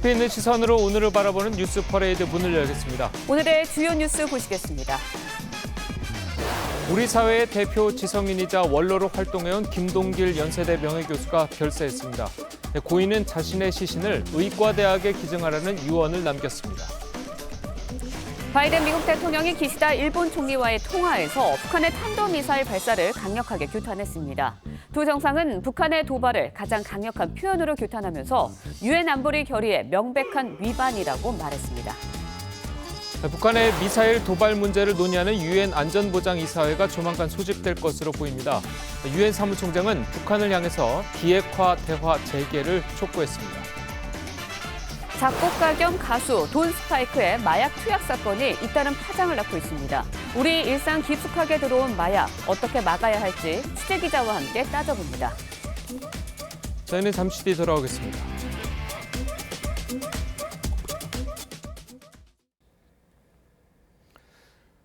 깊이 있는 시선으로 오늘을 바라보는 뉴스 퍼레이드 문을 열겠습니다. 오늘의 주요 뉴스 보시겠습니다. 우리 사회의 대표 지성인이자 원로로 활동해온 김동길 연세대 명예교수가 별세했습니다. 고인은 자신의 시신을 의과대학에 기증하라는 유언을 남겼습니다. 바이든 미국 대통령이 기시다 일본 총리와의 통화에서 북한의 탄도미사일 발사를 강력하게 규탄했습니다. 두 정상은 북한의 도발을 가장 강력한 표현으로 규탄하면서 유엔 안보리 결의의 명백한 위반이라고 말했습니다. 북한의 미사일 도발 문제를 논의하는 유엔 안전보장이사회가 조만간 소집될 것으로 보입니다. 유엔 사무총장은 북한을 향해서 비핵화 대화 재개를 촉구했습니다. 작곡가 겸 가수 돈 스파이크의 마약 투약 사건이 잇따른 파장을 낳고 있습니다. 우리 일상 깊숙하게 들어온 마약, 어떻게 막아야 할지 취재기자와 함께 따져봅니다. 저희는 잠시 뒤 돌아오겠습니다.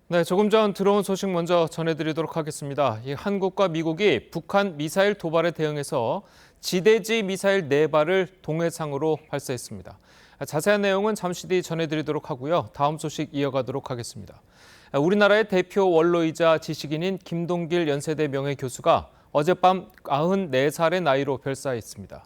네, 조금 전 들어온 소식 먼저 전해드리도록 하겠습니다. 한국과 미국이 북한 미사일 도발에 대응해서 지대지 미사일 4발을 동해상으로 발사했습니다. 자세한 내용은 잠시 뒤 전해드리도록 하고요. 다음 소식 이어가도록 하겠습니다. 우리나라의 대표 원로이자 지식인인 김동길 연세대 명예교수가 어젯밤 94살의 나이로 별사했습니다.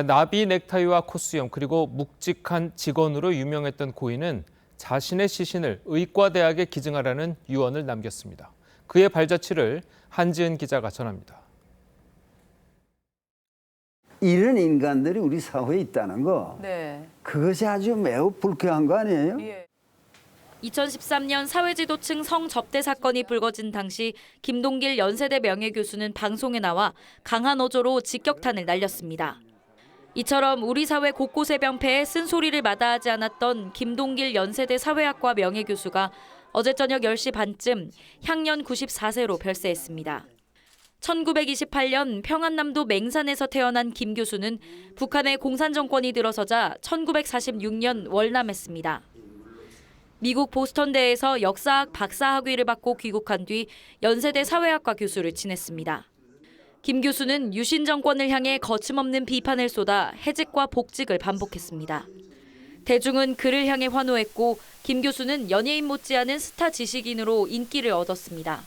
나비 넥타이와 콧수염 그리고 묵직한 직원으로 유명했던 고인은 자신의 시신을 의과대학에 기증하라는 유언을 남겼습니다. 그의 발자취를 한지은 기자가 전합니다. 이런 인간들이 우리 사회에 있다는 거, 그것이 아주 매우 불쾌한 거 아니에요? 2013년 사회지도층 성접대 사건이 불거진 당시 김동길 연세대 명예교수는 방송에 나와 강한 어조로 직격탄을 날렸습니다. 이처럼 우리 사회 곳곳의 병폐에 쓴소리를 마다하지 않았던 김동길 연세대 사회학과 명예교수가 어제 저녁 10시 반쯤 향년 94세로 별세했습니다. 1928년 평안남도 맹산에서 태어난 김 교수는 북한의 공산정권이 들어서자 1946년 월남했습니다. 미국 보스턴대에서 역사학 박사학위를 받고 귀국한 뒤 연세대 사회학과 교수를 지냈습니다. 김 교수는 유신 정권을 향해 거침없는 비판을 쏟아 해직과 복직을 반복했습니다. 대중은 그를 향해 환호했고 김 교수는 연예인 못지않은 스타 지식인으로 인기를 얻었습니다.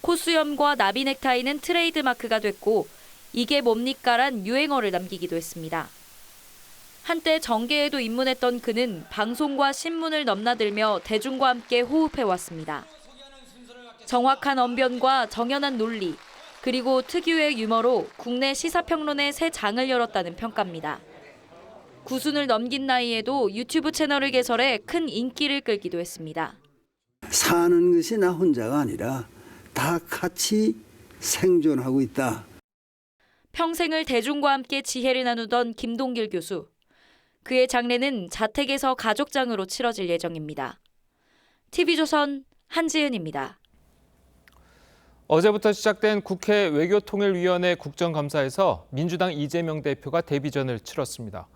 콧수염과 나비 넥타이는 트레이드 마크가 됐고 이게 뭡니까란 유행어를 남기기도 했습니다. 한때 정계에도 입문했던 그는 방송과 신문을 넘나들며 대중과 함께 호흡해왔습니다. 정확한 언변과 정연한 논리, 그리고 특유의 유머로 국내 시사평론의 새 장을 열었다는 평가입니다. 구순을 넘긴 나이에도 유튜브 채널을 개설해 큰 인기를 끌기도 했습니다. 사는 것이 나 혼자가 아니라 다 같이 생존하고 있다. 평생을 대중과 함께 지혜를 나누던 김동길 교수. 그의 장례는 자택에서 가족장으로 치러질 예정입니다. TV조선 한지은입니다. 어제부터 시작된 국회 외교통일위원회 국정감사에서 민주당 이재명 대표가 데뷔전을 치렀습니다.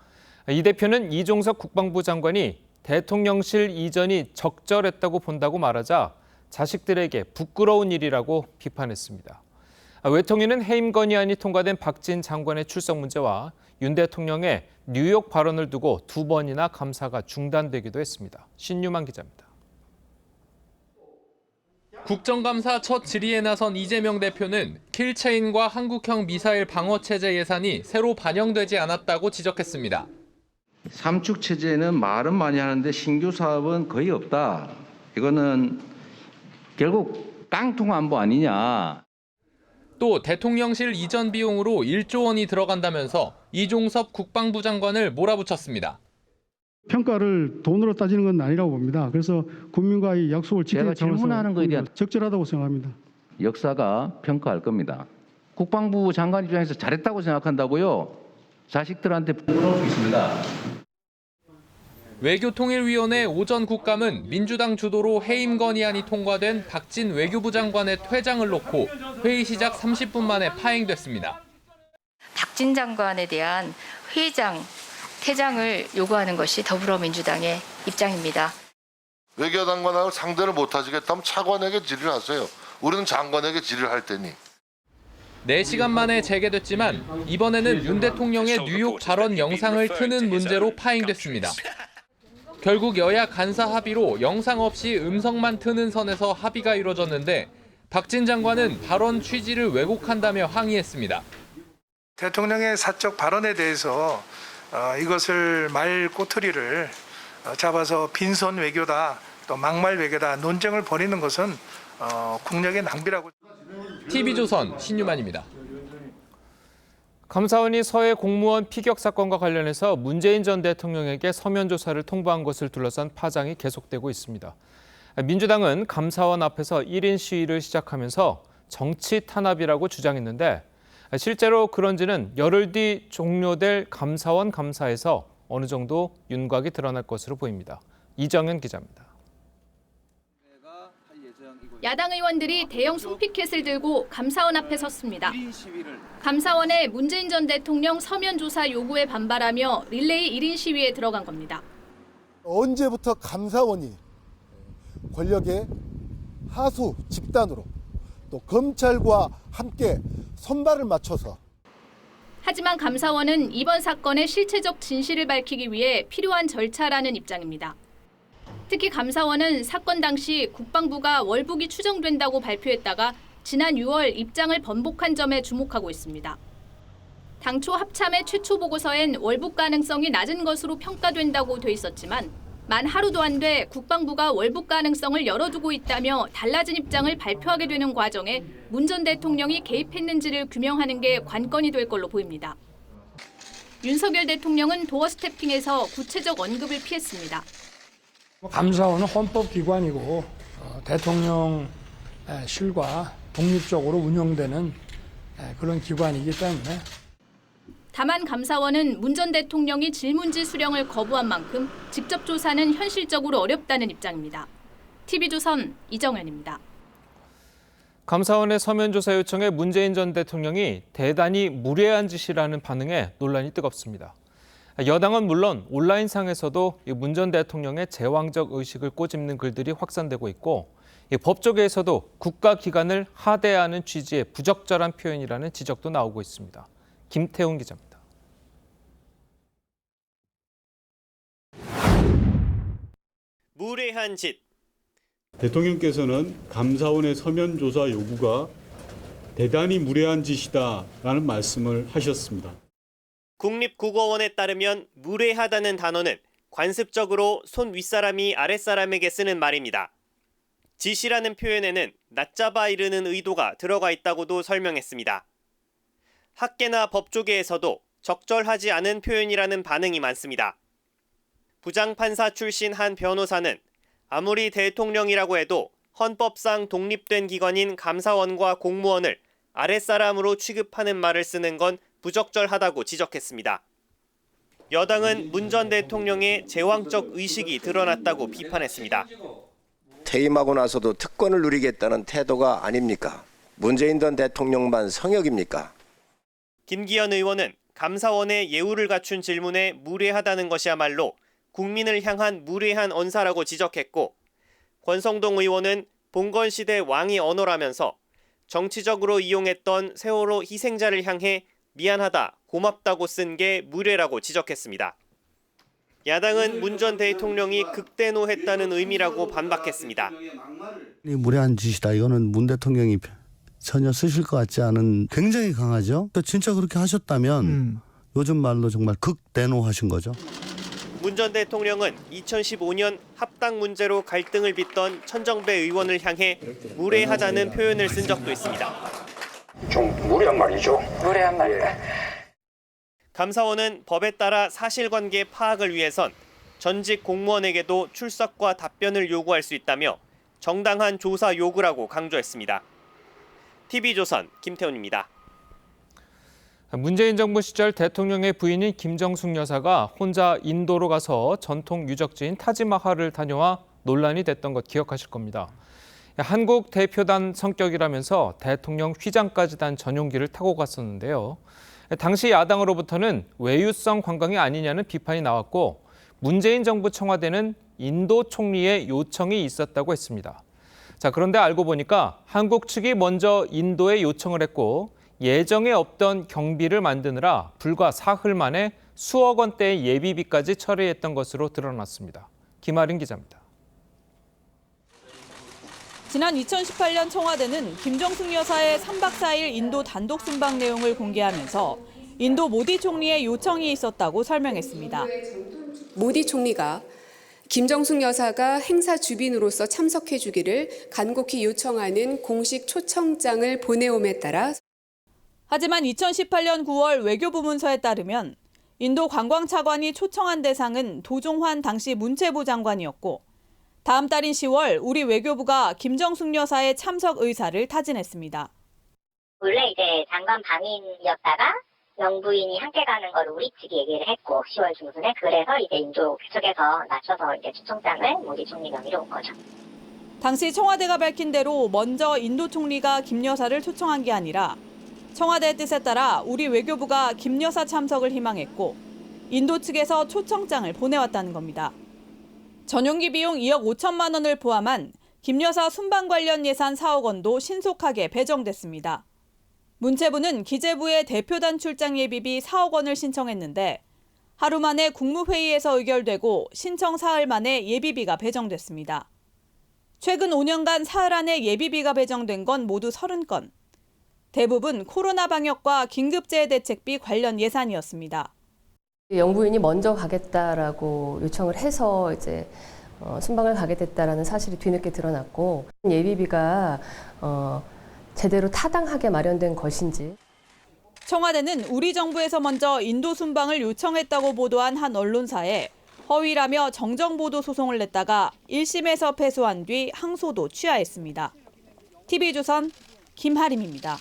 이 대표는 이종석 국방부 장관이 대통령실 이전이 적절했다고 본다고 말하자 자식들에게 부끄러운 일이라고 비판했습니다. 외통위는 해임 건의안이 통과된 박진 장관의 출석 문제와 윤 대통령의 뉴욕 발언을 두고 2번이나 감사가 중단되기도 했습니다. 신유만 기자입니다. 국정감사 첫 질의에 나선 이재명 대표는 킬체인과 한국형 미사일 방어체제 예산이 새로 반영되지 않았다고 지적했습니다. 삼축체제는 말은 많이 하는데 신규 사업은 거의 없다. 이거는 결국 깡통 안보 아니냐. 또 대통령실 이전 비용으로 1조 원이 들어간다면서 이종섭 국방부 장관을 몰아붙였습니다. 평가를 돈으로 따지는 건 아니라고 봅니다. 그래서 국민과의 약속을 지키는 제가 질문하는 거에 대한 적절하다고 생각합니다. 역사가 평가할 겁니다. 국방부 장관 입장에서 잘했다고 생각한다고요? 자식들한테 부끄러울 수 있습니다. 외교통일위원회 오전 국감은 민주당 주도로 해임 건의안이 통과된 박진 외교부 장관의 퇴장을 놓고 회의 시작 30분 만에 파행됐습니다. 박진 장관에 대한 퇴장을 요구하는 것이 더불어민주당의 입장입니다. 외교장관하고 상대를 못하시겠다면 차관에게 질의를 하세요. 우리는 장관에게 질의를 할 테니. 4시간 만에 재개됐지만 이번에는 윤 대통령의 뉴욕 발언 영상을 트는 문제로 파행됐습니다. 결국 여야 간사 합의로 영상 없이 음성만 트는 선에서 합의가 이뤄졌는데 박진 장관은 발언 취지를 왜곡한다며 항의했습니다. 대통령의 사적 발언에 대해서 이것을 말 꼬투리를 잡아서 빈손 외교다, 또 막말 외교다 논쟁을 벌이는 것은 국력의 낭비라고. TV조선 신유만입니다. 감사원이 서해 공무원 피격 사건과 관련해서 문재인 전 대통령에게 서면 조사를 통보한 것을 둘러싼 파장이 계속되고 있습니다. 민주당은 감사원 앞에서 1인 시위를 시작하면서 정치 탄압이라고 주장했는데 실제로 그런지는 열흘 뒤 종료될 감사원 감사에서 어느 정도 윤곽이 드러날 것으로 보입니다. 이정현 기자입니다. 야당 의원들이 대형 손피켓을 들고 감사원 앞에 섰습니다. 감사원의 문재인 전 대통령 서면 조사 요구에 반발하며 릴레이 1인 시위에 들어간 겁니다. 언제부터 감사원이 권력의 하수 집단으로 또 검찰과 함께 손발을 맞춰서. 하지만 감사원은 이번 사건의 실체적 진실을 밝히기 위해 필요한 절차라는 입장입니다. 특히 감사원은 사건 당시 국방부가 월북이 추정된다고 발표했다가 지난 6월 입장을 번복한 점에 주목하고 있습니다. 당초 합참의 최초 보고서엔 월북 가능성이 낮은 것으로 평가된다고 돼 있었지만 만 하루도 안 돼 국방부가 월북 가능성을 열어두고 있다며 달라진 입장을 발표하게 되는 과정에 문 전 대통령이 개입했는지를 규명하는 게 관건이 될 걸로 보입니다. 윤석열 대통령은 도어 스태핑에서 구체적 언급을 피했습니다. 감사원은 헌법기관이고 대통령실과 독립적으로 운영되는 그런 기관이기 때문에. 다만 감사원은 문 전 대통령이 질문지 수령을 거부한 만큼 직접 조사는 현실적으로 어렵다는 입장입니다. TV조선 이정현입니다. 감사원의 서면 조사 요청에 문재인 전 대통령이 대단히 무례한 짓이라는 반응에 논란이 뜨겁습니다. 여당은 물론 온라인상에서도 문 전 대통령의 제왕적 의식을 꼬집는 글들이 확산되고 있고 법조계에서도 국가기관을 하대하는 취지의 부적절한 표현이라는 지적도 나오고 있습니다. 김태훈 기자입니다. 무례한 짓. 대통령께서는 감사원의 서면 조사 요구가 대단히 무례한 짓이다라는 말씀을 하셨습니다. 국립국어원에 따르면 무례하다는 단어는 관습적으로 손 윗사람이 아랫사람에게 쓰는 말입니다. 짓이라는 표현에는 낮잡아 이르는 의도가 들어가 있다고도 설명했습니다. 학계나 법조계에서도 적절하지 않은 표현이라는 반응이 많습니다. 부장판사 출신 한 변호사는 아무리 대통령이라고 해도 헌법상 독립된 기관인 감사원과 공무원을 아랫사람으로 취급하는 말을 쓰는 건 부적절하다고 지적했습니다. 여당은 문 전 대통령의 제왕적 의식이 드러났다고 비판했습니다. 퇴임하고 나서도 특권을 누리겠다는 태도가 아닙니까? 문재인 전 대통령만 성역입니까? 김기현 의원은 감사원의 예우를 갖춘 질문에 무례하다는 것이야말로 국민을 향한 무례한 언사라고 지적했고, 권성동 의원은 봉건 시대 왕의 언어라면서 정치적으로 이용했던 세월호 희생자를 향해 미안하다, 고맙다고 쓴 게 무례라고 지적했습니다. 야당은 문 전 대통령이 극대노했다는 의미라고 반박했습니다. 무례한 짓이다. 이거는 문 대통령이 전혀 쓰실 것 같지 않은, 굉장히 강하죠. 진짜 그렇게 하셨다면 요즘 말로 정말 극대노하신 거죠. 문 전 대통령은 2015년 합당 문제로 갈등을 빚던 천정배 의원을 향해 무례하다는 표현을 쓴 적도 있습니다. 좀 무례한 말이죠. 무례한 말이다. 감사원은 법에 따라 사실관계 파악을 위해선 전직 공무원에게도 출석과 답변을 요구할 수 있다며 정당한 조사 요구라고 강조했습니다. TV조선 김태훈입니다. 문재인 정부 시절 대통령의 부인인 김정숙 여사가 혼자 인도로 가서 전통 유적지인 타지마할을 다녀와 논란이 됐던 것 기억하실 겁니다. 한국 대표단 성격이라면서 대통령 휘장까지 단 전용기를 타고 갔었는데요. 당시 야당으로부터는 외유성 관광이 아니냐는 비판이 나왔고, 문재인 정부 청와대는 인도 총리의 요청이 있었다고 했습니다. 그런데 알고 보니까 한국 측이 먼저 인도에 요청을 했고, 예정에 없던 경비를 만드느라 불과 사흘 만에 수억 원대의 예비비까지 처리했던 것으로 드러났습니다. 김아린 기자입니다. 지난 2018년 청와대는 김정숙 여사의 3박 4일 인도 단독 순방 내용을 공개하면서 인도 모디 총리의 요청이 있었다고 설명했습니다. 모디 총리가 김정숙 여사가 행사 주빈으로서 참석해 주기를 간곡히 요청하는 공식 초청장을 보내옴에 따라 하지만 2018년 9월 외교부 문서에 따르면 인도 관광차관이 초청한 대상은 도종환 당시 문체부 장관이었고 다음 달인 10월 우리 외교부가 김정숙 여사의 참석 의사를 타진했습니다. 원래 이제 장관 방인이었다가 영부인이 함께 가는 걸 우리 측이 얘기를 했고 10월 중순에 그래서 이제 인도 측에서 낮춰서 이제 초청장을 모디 총리 명의로 온 거죠. 당시 청와대가 밝힌 대로 먼저 인도 총리가 김 여사를 초청한 게 아니라 청와대의 뜻에 따라 우리 외교부가 김 여사 참석을 희망했고 인도 측에서 초청장을 보내왔다는 겁니다. 전용기 비용 2억 5천만 원을 포함한 김 여사 순방 관련 예산 4억 원도 신속하게 배정됐습니다. 문체부는 기재부에 대표단 출장 예비비 4억 원을 신청했는데 하루 만에 국무회의에서 의결되고 신청 사흘 만에 예비비가 배정됐습니다. 최근 5년간 사흘 안에 예비비가 배정된 건 모두 30건. 대부분 코로나 방역과 긴급재해대책비 관련 예산이었습니다. 영부인이 먼저 가겠다라고 요청을 해서 이제 순방을 가게 됐다라는 사실이 뒤늦게 드러났고 예비비가 제대로 타당하게 마련된 것인지. 청와대는 우리 정부에서 먼저 인도 순방을 요청했다고 보도한 한 언론사에 허위라며 정정보도 소송을 냈다가 1심에서 패소한 뒤 항소도 취하했습니다. TV조선 김하림입니다.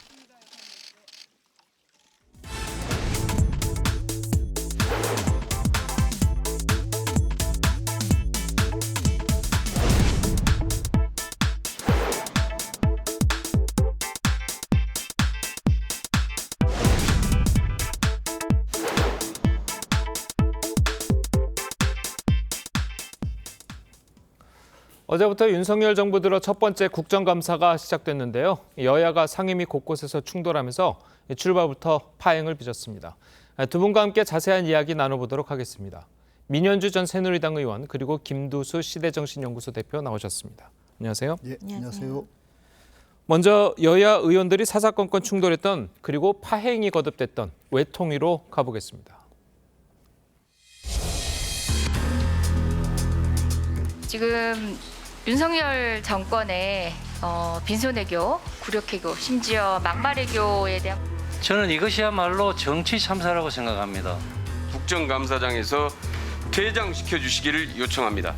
어제부터 윤석열 정부 들어 첫 번째 국정감사가 시작됐는데요. 여야가 상임위 곳곳에서 충돌하면서 출발부터 파행을 빚었습니다. 두 분과 함께 자세한 이야기 나눠보도록 하겠습니다. 민현주 전 새누리당 의원 그리고 김두수 시대정신연구소 대표 나오셨습니다. 안녕하세요. 예, 안녕하세요. 먼저 여야 의원들이 사사건건 충돌했던 그리고 파행이 거듭됐던 외통위로 가보겠습니다. 지금 윤석열 정권의 빈손외교, 굴욕외교, 심지어 막말외교에 대한 저는 이것이야말로 정치 참사라고 생각합니다. 국정감사장에서 퇴장시켜 주시기를 요청합니다.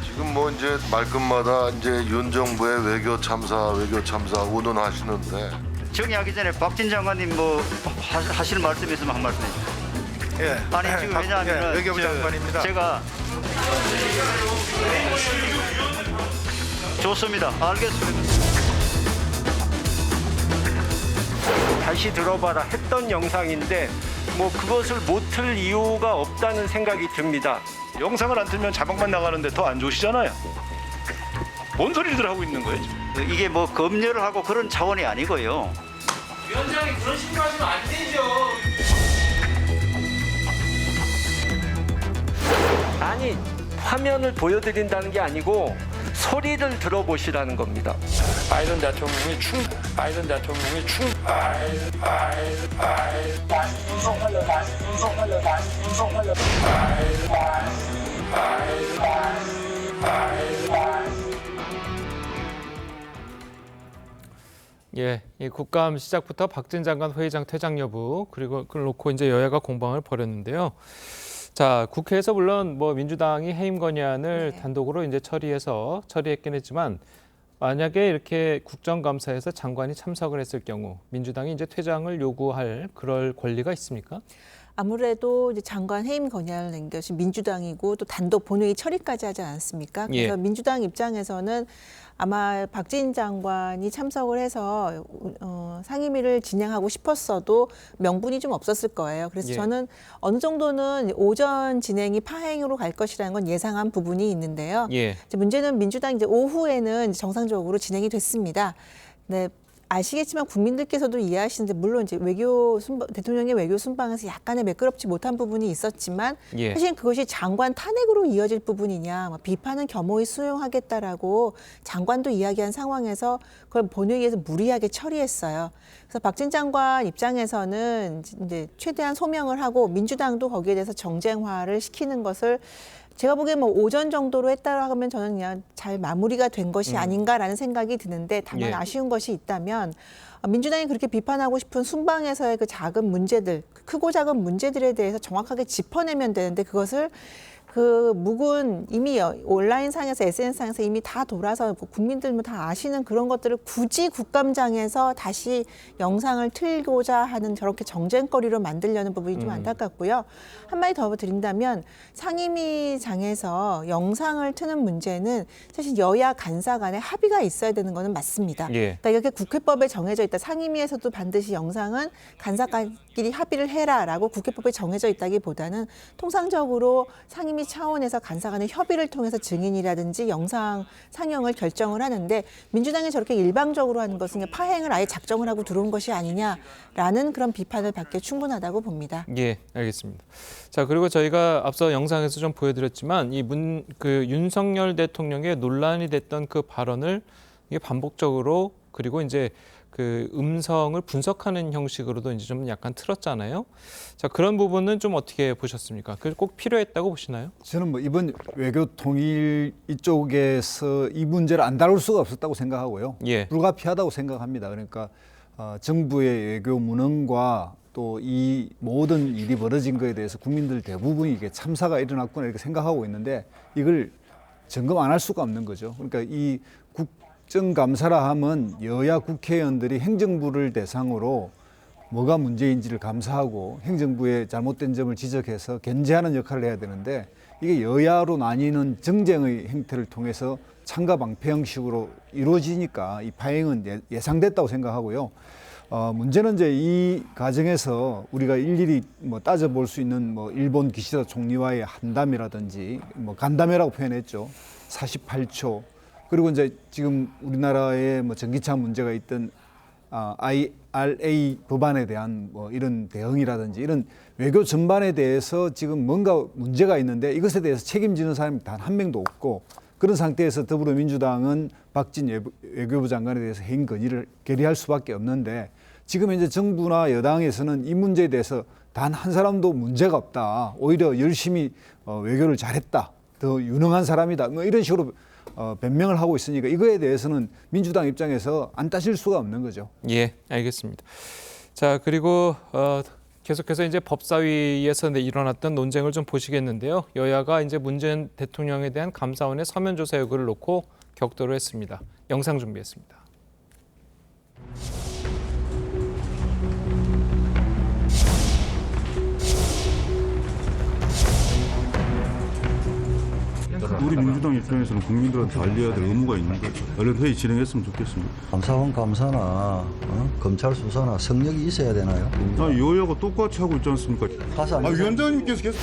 지금 뭐 이제 말끝마다 이제 윤 정부의 외교 참사 운운하시는데 정리하기 전에 박진 장관님 뭐 하실 말씀 있으면 한 말씀 해주세요. 예. 아니 지금 왜냐하면 외교부 장관입니다. 제가 좋습니다. 알겠습니다. 다시 들어봐라 했던 영상인데 뭐 그것을 못 틀 이유가 없다는 생각이 듭니다. 영상을 안 틀면 자막만 나가는데 더 안 좋으시잖아요. 뭔 소리를 하고 있는 거예요? 이게 뭐 검열을 하고 그런 차원이 아니고요. 위원장이 그런 식으로 하시면 안 되죠. 아니 화면을 보여드린다는 게 아니고 소리를 들어보시라는 겁니다. 바이든 대통령이 예, 이 국감 시작부터 박진 장관 회의장 퇴장 여부 그리고 그걸 놓고 이제 여야가 공방을 벌였는데요. 자, 국회에서 물론 뭐 민주당이 해임 건의안을 단독으로 이제 처리했긴 했지만 만약에 이렇게 국정감사에서 장관이 참석을 했을 경우 민주당이 이제 퇴장을 요구할 그럴 권리가 있습니까? 아무래도 이제 장관 해임 건의안을 낸 것이 민주당이고 또 단독 본회의 처리까지 하지 않았습니까? 그래서 민주당 입장에서는 아마 박진 장관이 참석을 해서 상임위를 진행하고 싶었어도 명분이 좀 없었을 거예요. 그래서 저는 어느 정도는 오전 진행이 파행으로 갈 것이라는 건 예상한 부분이 있는데요. 이제 문제는 민주당 이제 오후에는 정상적으로 진행이 됐습니다. 네. 아시겠지만 국민들께서도 이해하시는데 물론 이제 대통령의 외교 순방에서 약간의 매끄럽지 못한 부분이 있었지만 예. 사실 그것이 장관 탄핵으로 이어질 부분이냐 비판은 겸허히 수용하겠다라고 장관도 이야기한 상황에서 그걸 본회의에서 무리하게 처리했어요. 그래서 박진 장관 입장에서는 이제 최대한 소명을 하고 민주당도 거기에 대해서 정쟁화를 시키는 것을 제가 보기엔 뭐 오전 정도로 했다고 하면 저는 그냥 잘 마무리가 된 것이 아닌가라는 생각이 드는데 다만 예. 아쉬운 것이 있다면 민주당이 그렇게 비판하고 싶은 순방에서의 그 작은 문제들, 크고 작은 문제들에 대해서 정확하게 짚어내면 되는데 그것을 그 묵은 이미 온라인상에서 SNS상에서 이미 다 돌아서 국민들 다 아시는 그런 것들을 굳이 국감장에서 다시 영상을 틀고자 하는 저렇게 정쟁거리로 만들려는 부분이 좀 안타깝고요. 한마디 더 드린다면 상임위장에서 영상을 트는 문제는 사실 여야 간사 간에 합의가 있어야 되는 거는 맞습니다. 예. 그러니까 이렇게 국회법에 정해져 있다. 상임위에서도 반드시 영상은 간사끼리 합의를 해라라고 국회법에 정해져 있다기보다는 통상적으로 상임위 차원에서 간사 간의 협의를 통해서 증인이라든지 영상 상영을 결정을 하는데 민주당이 저렇게 일방적으로 하는 것은 파행을 아예 작정을 하고 들어온 것이 아니냐라는 그런 비판을 받기에 충분하다고 봅니다. 예, 알겠습니다. 자, 그리고 저희가 앞서 영상에서 좀 보여드렸지만 윤석열 대통령의 논란이 됐던 그 발언을 이게 반복적으로 그리고 이제 그 음성을 분석하는 형식으로도 이제 좀 약간 틀었잖아요. 자, 그런 부분은 좀 어떻게 보셨습니까? 그게 꼭 필요했다고 보시나요? 저는 뭐 이번 외교 통일 이쪽에서 이 문제를 안 다룰 수가 없었다고 생각하고요. 예. 불가피하다고 생각합니다. 그러니까 정부의 외교 무능과 또 이 모든 일이 벌어진 거에 대해서 국민들 대부분이 이게 참사가 일어났구나 이렇게 생각하고 있는데 이걸 점검 안 할 수가 없는 거죠. 그러니까 이 국정감사라 하면 여야 국회의원들이 행정부를 대상으로 뭐가 문제인지를 감사하고 행정부의 잘못된 점을 지적해서 견제하는 역할을 해야 되는데 이게 여야로 나뉘는 정쟁의 행태를 통해서 창가 방패 형식으로 이루어지니까 이 파행은 예상됐다고 생각하고요. 문제는 이제 이 과정에서 우리가 일일이 뭐 따져볼 수 있는 뭐 일본 기시다 총리와의 한담이라든지 뭐 간담회라고 표현했죠. 48초. 그리고 이제 지금 우리나라에 뭐 전기차 문제가 있던 IRA 법안에 대한 뭐 이런 대응이라든지 이런 외교 전반에 대해서 지금 뭔가 문제가 있는데 이것에 대해서 책임지는 사람이 단 한 명도 없고 그런 상태에서 더불어민주당은 박진 외교부 장관에 대해서 해임 건의를 결의할 수밖에 없는데 지금 이제 정부나 여당에서는 이 문제에 대해서 단 한 사람도 문제가 없다. 오히려 열심히 외교를 잘했다. 더 유능한 사람이다. 뭐 이런 식으로 변명을 하고 있으니까 이거에 대해서는 민주당 입장에서 안 따질 수가 없는 거죠. 예, 알겠습니다. 자, 그리고 계속해서 이제 법사위에서 일어났던 논쟁을 좀 보시겠는데요. 여야가 이제 문재인 대통령에 대한 감사원의 서면 조사 요구를 놓고 격돌을 했습니다. 영상 준비했습니다. 우리 민주당 입장에서는 국민들한테 알려야 될 의무가 있는 거죠. 얼른 회의 진행했으면 좋겠습니다. 감사원 감사나 검찰 수사나 성역이 있어야 되나요? 여야가 똑같이 하고 있지 않습니까? 위원장님께서 계속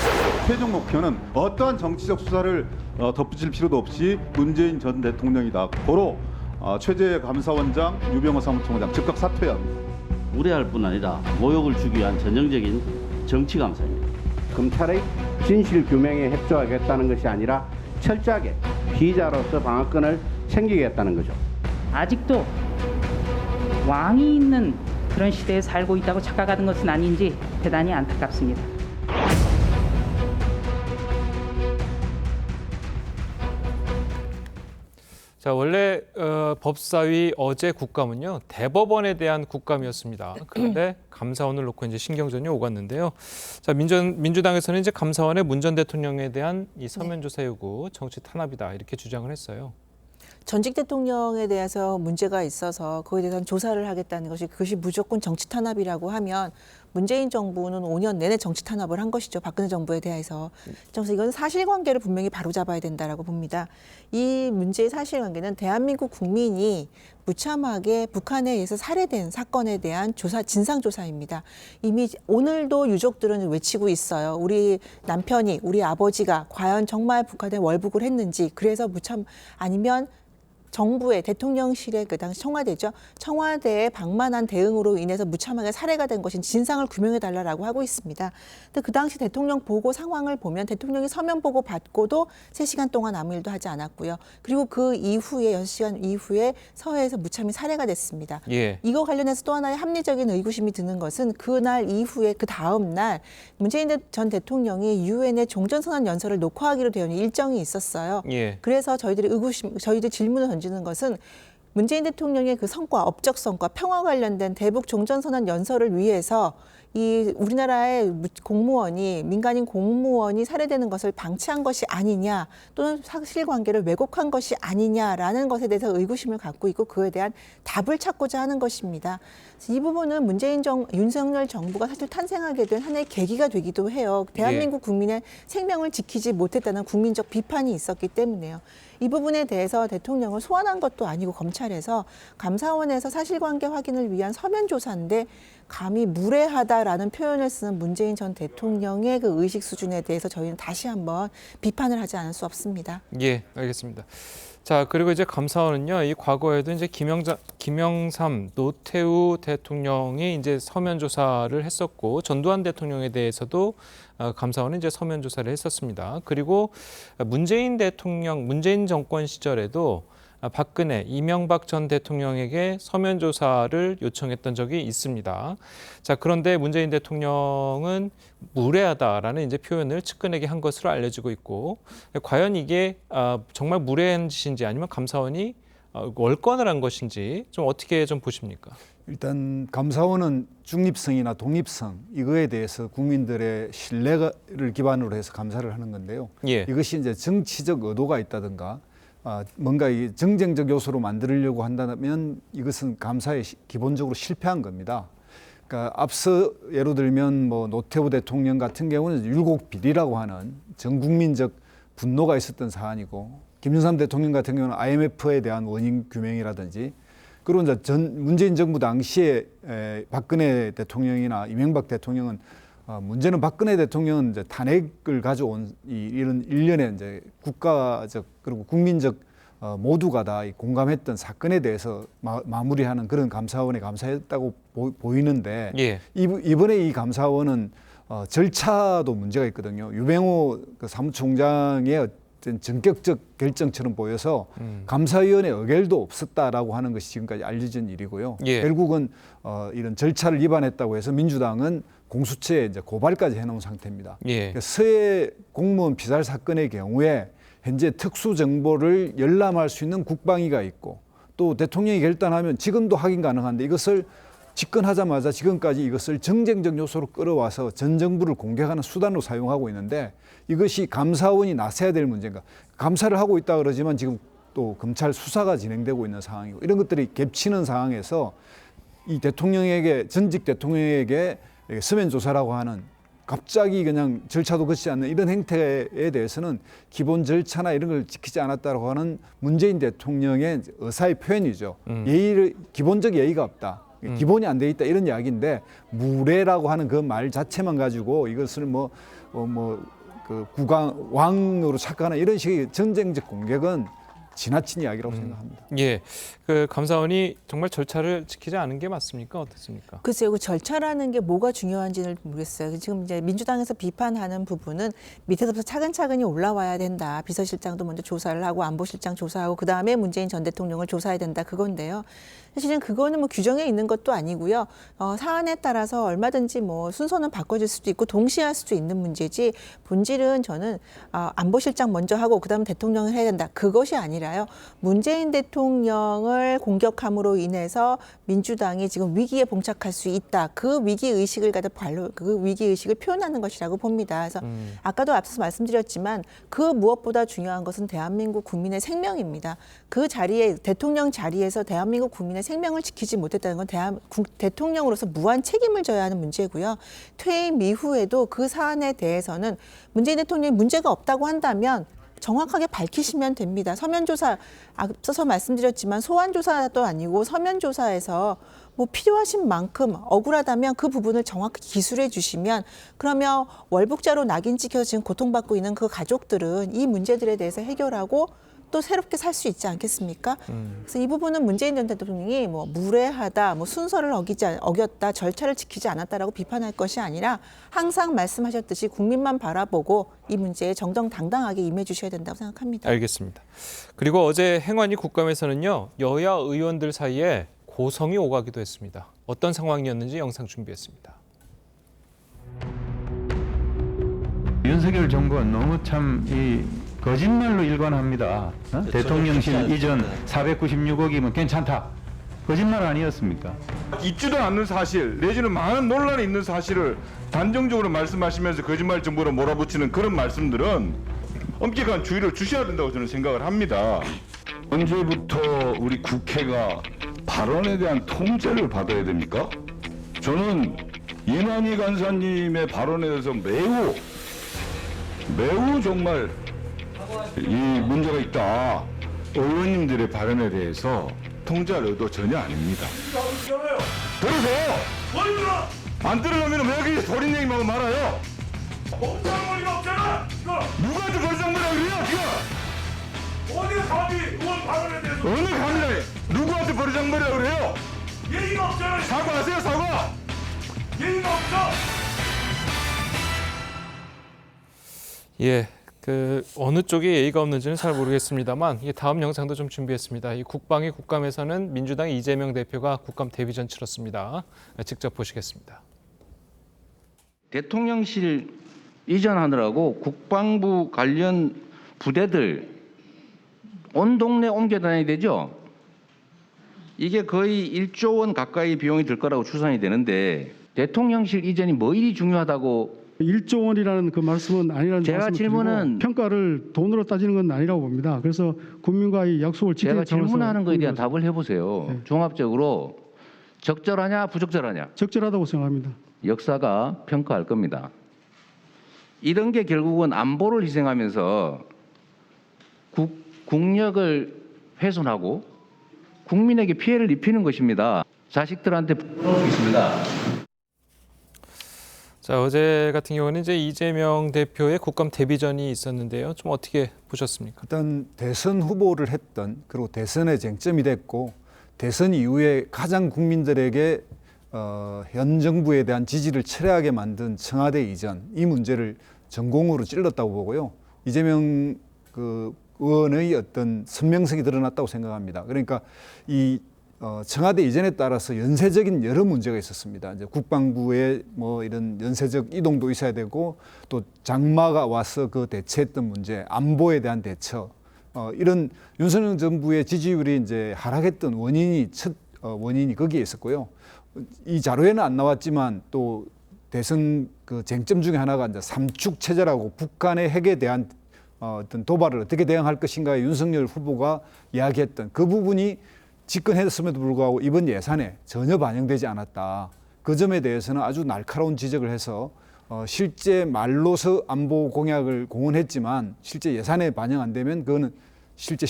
최종 목표는 어떠한 정치적 수사를 덧붙일 필요도 없이 문재인 전 대통령이다. 고로 최재 감사원장, 유병호 사무총장 즉각 사퇴해야 합니다. 무례할 뿐 아니라 모욕을 주기 위한 전형적인 정치 감사입니다. 검찰의 진실 규명에 협조하겠다는 것이 아니라 철저하게 피의자로서 방어권을 챙기겠다는 거죠. 아직도 왕이 있는 그런 시대에 살고 있다고 착각하는 것은 아닌지 대단히 안타깝습니다. 자, 원래 법사위 어제 국감은요 대법원에 대한 국감이었습니다. 그런데 감사원을 놓고 이제 신경전이 오갔는데요. 자, 민주당에서는 이제 감사원의 문 전 대통령에 대한 이 서면 조사 요구 정치 탄압이다 이렇게 주장을 했어요. 전직 대통령에 대해서 문제가 있어서 그거에 대해서 조사를 하겠다는 것이 그것이 무조건 정치 탄압이라고 하면 문재인 정부는 5년 내내 정치 탄압을 한 것이죠. 박근혜 정부에 대해서. 그래서 이건 사실관계를 분명히 바로잡아야 된다라고 봅니다. 이 문제의 사실관계는 대한민국 국민이 무참하게 북한에 의해서 살해된 사건에 대한 진상조사입니다. 이미 오늘도 유족들은 외치고 있어요. 우리 남편이, 우리 아버지가 과연 정말 북한에 월북을 했는지, 그래서 아니면 정부의 대통령실의 그 당시 청와대죠. 청와대의 방만한 대응으로 인해서 무참하게 살해가 된 것인 진상을 규명해달라고 하고 있습니다. 근데 그 당시 대통령 보고 상황을 보면 대통령이 서면 보고 받고도 3시간 동안 아무 일도 하지 않았고요. 그리고 그 이후에 6시간 이후에 서해에서 무참히 살해가 됐습니다. 예. 이거 관련해서 또 하나의 합리적인 의구심이 드는 것은 그날 이후에 그 다음 날 문재인 전 대통령이 유엔의 종전선언 연설을 녹화하기로 되어 있는 일정이 있었어요. 예. 그래서 저희들이 질문을 던지는 것은 문재인 대통령의 그 성과, 업적 성과, 평화 관련된 대북 종전선언 연설을 위해서 이 우리나라의 공무원이 민간인 공무원이 살해되는 것을 방치한 것이 아니냐 또는 사실관계를 왜곡한 것이 아니냐라는 것에 대해서 의구심을 갖고 있고 그에 대한 답을 찾고자 하는 것입니다. 이 부분은 윤석열 정부가 사실 탄생하게 된 하나의 계기가 되기도 해요. 대한민국 국민의 생명을 지키지 못했다는 국민적 비판이 있었기 때문에요. 이 부분에 대해서 대통령을 소환한 것도 아니고 검찰에서 감사원에서 사실관계 확인을 위한 서면 조사인데 감히 무례하다라는 표현을 쓰는 문재인 전 대통령의 그 의식 수준에 대해서 저희는 다시 한번 비판을 하지 않을 수 없습니다. 예, 알겠습니다. 자, 그리고 이제 감사원은요, 이 과거에도 이제 김영삼, 노태우 대통령이 이제 서면 조사를 했었고, 전두환 대통령에 대해서도 감사원은 이제 서면 조사를 했었습니다. 그리고 문재인 정권 시절에도 박근혜, 이명박 전 대통령에게 서면 조사를 요청했던 적이 있습니다. 자, 그런데 문재인 대통령은 무례하다라는 이제 표현을 측근에게 한 것으로 알려지고 있고, 과연 이게 정말 무례한 짓인지 아니면 감사원이 월권을 한 것인지 좀 어떻게 좀 보십니까? 일단 감사원은 중립성이나 독립성 이거에 대해서 국민들의 신뢰를 기반으로 해서 감사를 하는 건데요. 예. 이것이 이제 정치적 의도가 있다든가 뭔가 이 정쟁적 요소로 만들려고 한다면 이것은 감사에 기본적으로 실패한 겁니다. 그러니까 앞서 예로 들면 뭐 노태우 대통령 같은 경우는 율곡 비리라고 하는 전 국민적 분노가 있었던 사안이고, 김영삼 대통령 같은 경우는 IMF에 대한 원인 규명이라든지, 그리고 이제 문재인 정부 당시에 박근혜 대통령이나 이명박 대통령은 문제는 박근혜 대통령은 이제 탄핵을 가져온 이런 일련의 이제 국가적 그리고 국민적 모두가 다 공감했던 사건에 대해서 마무리하는 그런 감사원의 감사였다고 보이는데, 예. 이번에 이 감사원은 절차도 문제가 있거든요. 유병호 그 사무총장의 어떤 전격적 결정처럼 보여서 감사위원회 의결도 없었다라고 하는 것이 지금까지 알려진 일이고요. 예. 결국은 이런 절차를 위반했다고 해서 민주당은 공수처에 이제 고발까지 해놓은 상태입니다. 예. 서해 공무원 피살 사건의 경우에 현재 특수 정보를 열람할 수 있는 국방위가 있고, 또 대통령이 결단하면 지금도 확인 가능한데 이것을 집권하자마자 지금까지 이것을 정쟁적 요소로 끌어와서 전 정부를 공격하는 수단으로 사용하고 있는데, 이것이 감사원이 나서야 될 문제인가. 감사를 하고 있다 그러지만 지금 또 검찰 수사가 진행되고 있는 상황이고, 이런 것들이 겹치는 상황에서 이 대통령에게, 전직 대통령에게 서면 조사라고 하는 갑자기 그냥 절차도 거치지 않는 이런 행태에 대해서는 기본 절차나 이런 걸 지키지 않았다고 하는 문재인 대통령의 의사의 표현이죠. 기본적 예의가 없다. 기본이 안 돼 있다 이런 이야기인데, 무례라고 하는 그 말 자체만 가지고 이것을 그 왕으로 착각하는 이런 식의 전쟁적 공격은 지나친 이야기라고 생각합니다. 예, 그 감사원이 정말 절차를 지키지 않은 게 맞습니까? 어떻습니까? 글쎄요, 그 절차라는 게 뭐가 중요한지는 모르겠어요. 지금 이제 민주당에서 비판하는 부분은 밑에서부터 차근차근히 올라와야 된다. 비서실장도 먼저 조사를 하고 안보실장 조사하고 그 다음에 문재인 전 대통령을 조사해야 된다. 그건데요. 사실은 그거는 뭐 규정에 있는 것도 아니고요. 사안에 따라서 얼마든지 뭐 순서는 바꿔질 수도 있고 동시에 할 수도 있는 문제지, 본질은 저는 안보실장 먼저 하고 그다음 대통령을 해야 된다. 그것이 아니라요. 문재인 대통령을 공격함으로 인해서 민주당이 지금 위기에 봉착할 수 있다. 그 위기 의식을 그 위기 의식을 표현하는 것이라고 봅니다. 그래서 아까도 앞서서 말씀드렸지만 그 무엇보다 중요한 것은 대한민국 국민의 생명입니다. 그 자리에, 대통령 자리에서 대한민국 국민의 생명을 지키지 못했다는 건 대통령으로서 무한 책임을 져야 하는 문제고요. 퇴임 이후에도 그 사안에 대해서는 문재인 대통령이 문제가 없다고 한다면 정확하게 밝히시면 됩니다. 서면조사, 앞서서 말씀드렸지만 소환조사도 아니고 서면조사에서 뭐 필요하신 만큼 억울하다면 그 부분을 정확히 기술해 주시면, 그러면 월북자로 낙인 찍혀서 지금 고통받고 있는 그 가족들은 이 문제들에 대해서 해결하고 또 새롭게 살 수 있지 않겠습니까? 그래서 이 부분은 문재인 전 대통령이 뭐 무례하다, 뭐 순서를 어겼다, 절차를 지키지 않았다라고 비판할 것이 아니라 항상 말씀하셨듯이 국민만 바라보고 이 문제에 정정당당하게 임해주셔야 된다고 생각합니다. 알겠습니다. 그리고 어제 행안위 국감에서는요, 여야 의원들 사이에 고성이 오가기도 했습니다. 어떤 상황이었는지 영상 준비했습니다. 윤석열 정부는 너무 참 거짓말로 일관합니다. 대통령실 이전 496억이면 괜찮다. 거짓말 아니었습니까? 있지도 않는 사실 내지는 많은 논란이 있는 사실을 단정적으로 말씀하시면서 거짓말 정보로 몰아붙이는 그런 말씀들은 엄격한 주의를 주셔야 된다고 저는 생각을 합니다. 언제부터 우리 국회가 발언에 대한 통제를 받아야 됩니까? 저는 이만희 간사님의 발언에 대해서 매우 정말 이 문제가 있다. 의원님들의 발언에 대해서 통제할 의도 전혀 아닙니다. 들으세요. 안 들으려면 왜 그렇게 소리 내기만 말아요? 법상머리가 없잖아. 누구한테 벌상머리라고 그래요 지금? 어디 감히 의원 발언에 대해서 어느 감이래? 누구한테 벌상머리라고 그래요? 예의가 없잖아. 사과하세요 사과. 예의가 없어. 예, 어느 쪽이 예의가 없는지는 잘 모르겠습니다만 다음 영상도 좀 준비했습니다. 이 국방위 국감에서는 민주당 이재명 대표가 국감 데뷔전 치렀습니다. 직접 보시겠습니다. 대통령실 이전하느라고 국방부 관련 부대들 온 동네 옮겨 다녀야 되죠. 이게 거의 1조 원 가까이 비용이 들 거라고 추산이 되는데 대통령실 이전이 뭐 일이 중요하다고 1조 원이라는 그 말씀은 아니라는 제가 말씀을 질문은 드리고 평가를 돈으로 따지는 건 아니라고 봅니다. 그래서 국민과의 약속을 지키는 제가 차원에서 질문하는 거에 대한 답을 해보세요. 네. 종합적으로 적절하냐 부적절하냐. 적절하다고 생각합니다. 역사가 평가할 겁니다. 이런 게 결국은 안보를 희생하면서 국력을 훼손하고 국민에게 피해를 입히는 것입니다. 자식들한테 부러울 수 있습니다. 자, 어제 같은 경우는 이제 이재명 대표의 국감 데뷔전이 있었는데요. 좀 어떻게 보셨습니까? 일단 대선 후보를 했던 그리고 대선의 쟁점이 됐고 대선 이후에 가장 국민들에게 현 정부에 대한 지지를 철회하게 만든 청와대 이전 이 문제를 전공으로 찔렀다고 보고요. 이재명 의원의 어떤 선명성이 드러났다고 생각합니다. 그러니까 이 청와대 이전에 따라서 연쇄적인 여러 문제가 있었습니다. 이제 국방부에 뭐 이런 연쇄적 이동도 있어야 되고 또 장마가 와서 그 대처했던 문제, 안보에 대한 대처, 이런 윤석열 정부의 지지율이 이제 하락했던 원인이 거기에 있었고요. 이 자료에는 안 나왔지만 또 대선 그 쟁점 중에 하나가 이제 삼축 체제라고 북한의 핵에 대한 어떤 도발을 어떻게 대응할 것인가에 윤석열 후보가 이야기했던 그 부분이 집권했음에도 불구하고 이번 예산에 전혀 반영되지 않았다. 그 점에 대해서는 아주 날카로운 지적을 해서 실제 말로서 안보 공약을 공언했지만 실제 예산에 반영 안 되면 그거는 실제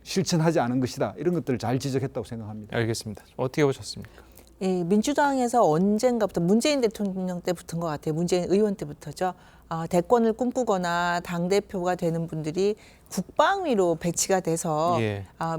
실천하지 않은 것이다. 이런 것들을 잘 지적했다고 생각합니다. 알겠습니다. 어떻게 보셨습니까? 예, 민주당에서 언젠가부터 문재인 대통령 때 붙은 것 같아요. 문재인 의원 때부터죠. 대권을 꿈꾸거나 당대표가 되는 분들이 국방위로 배치가 돼서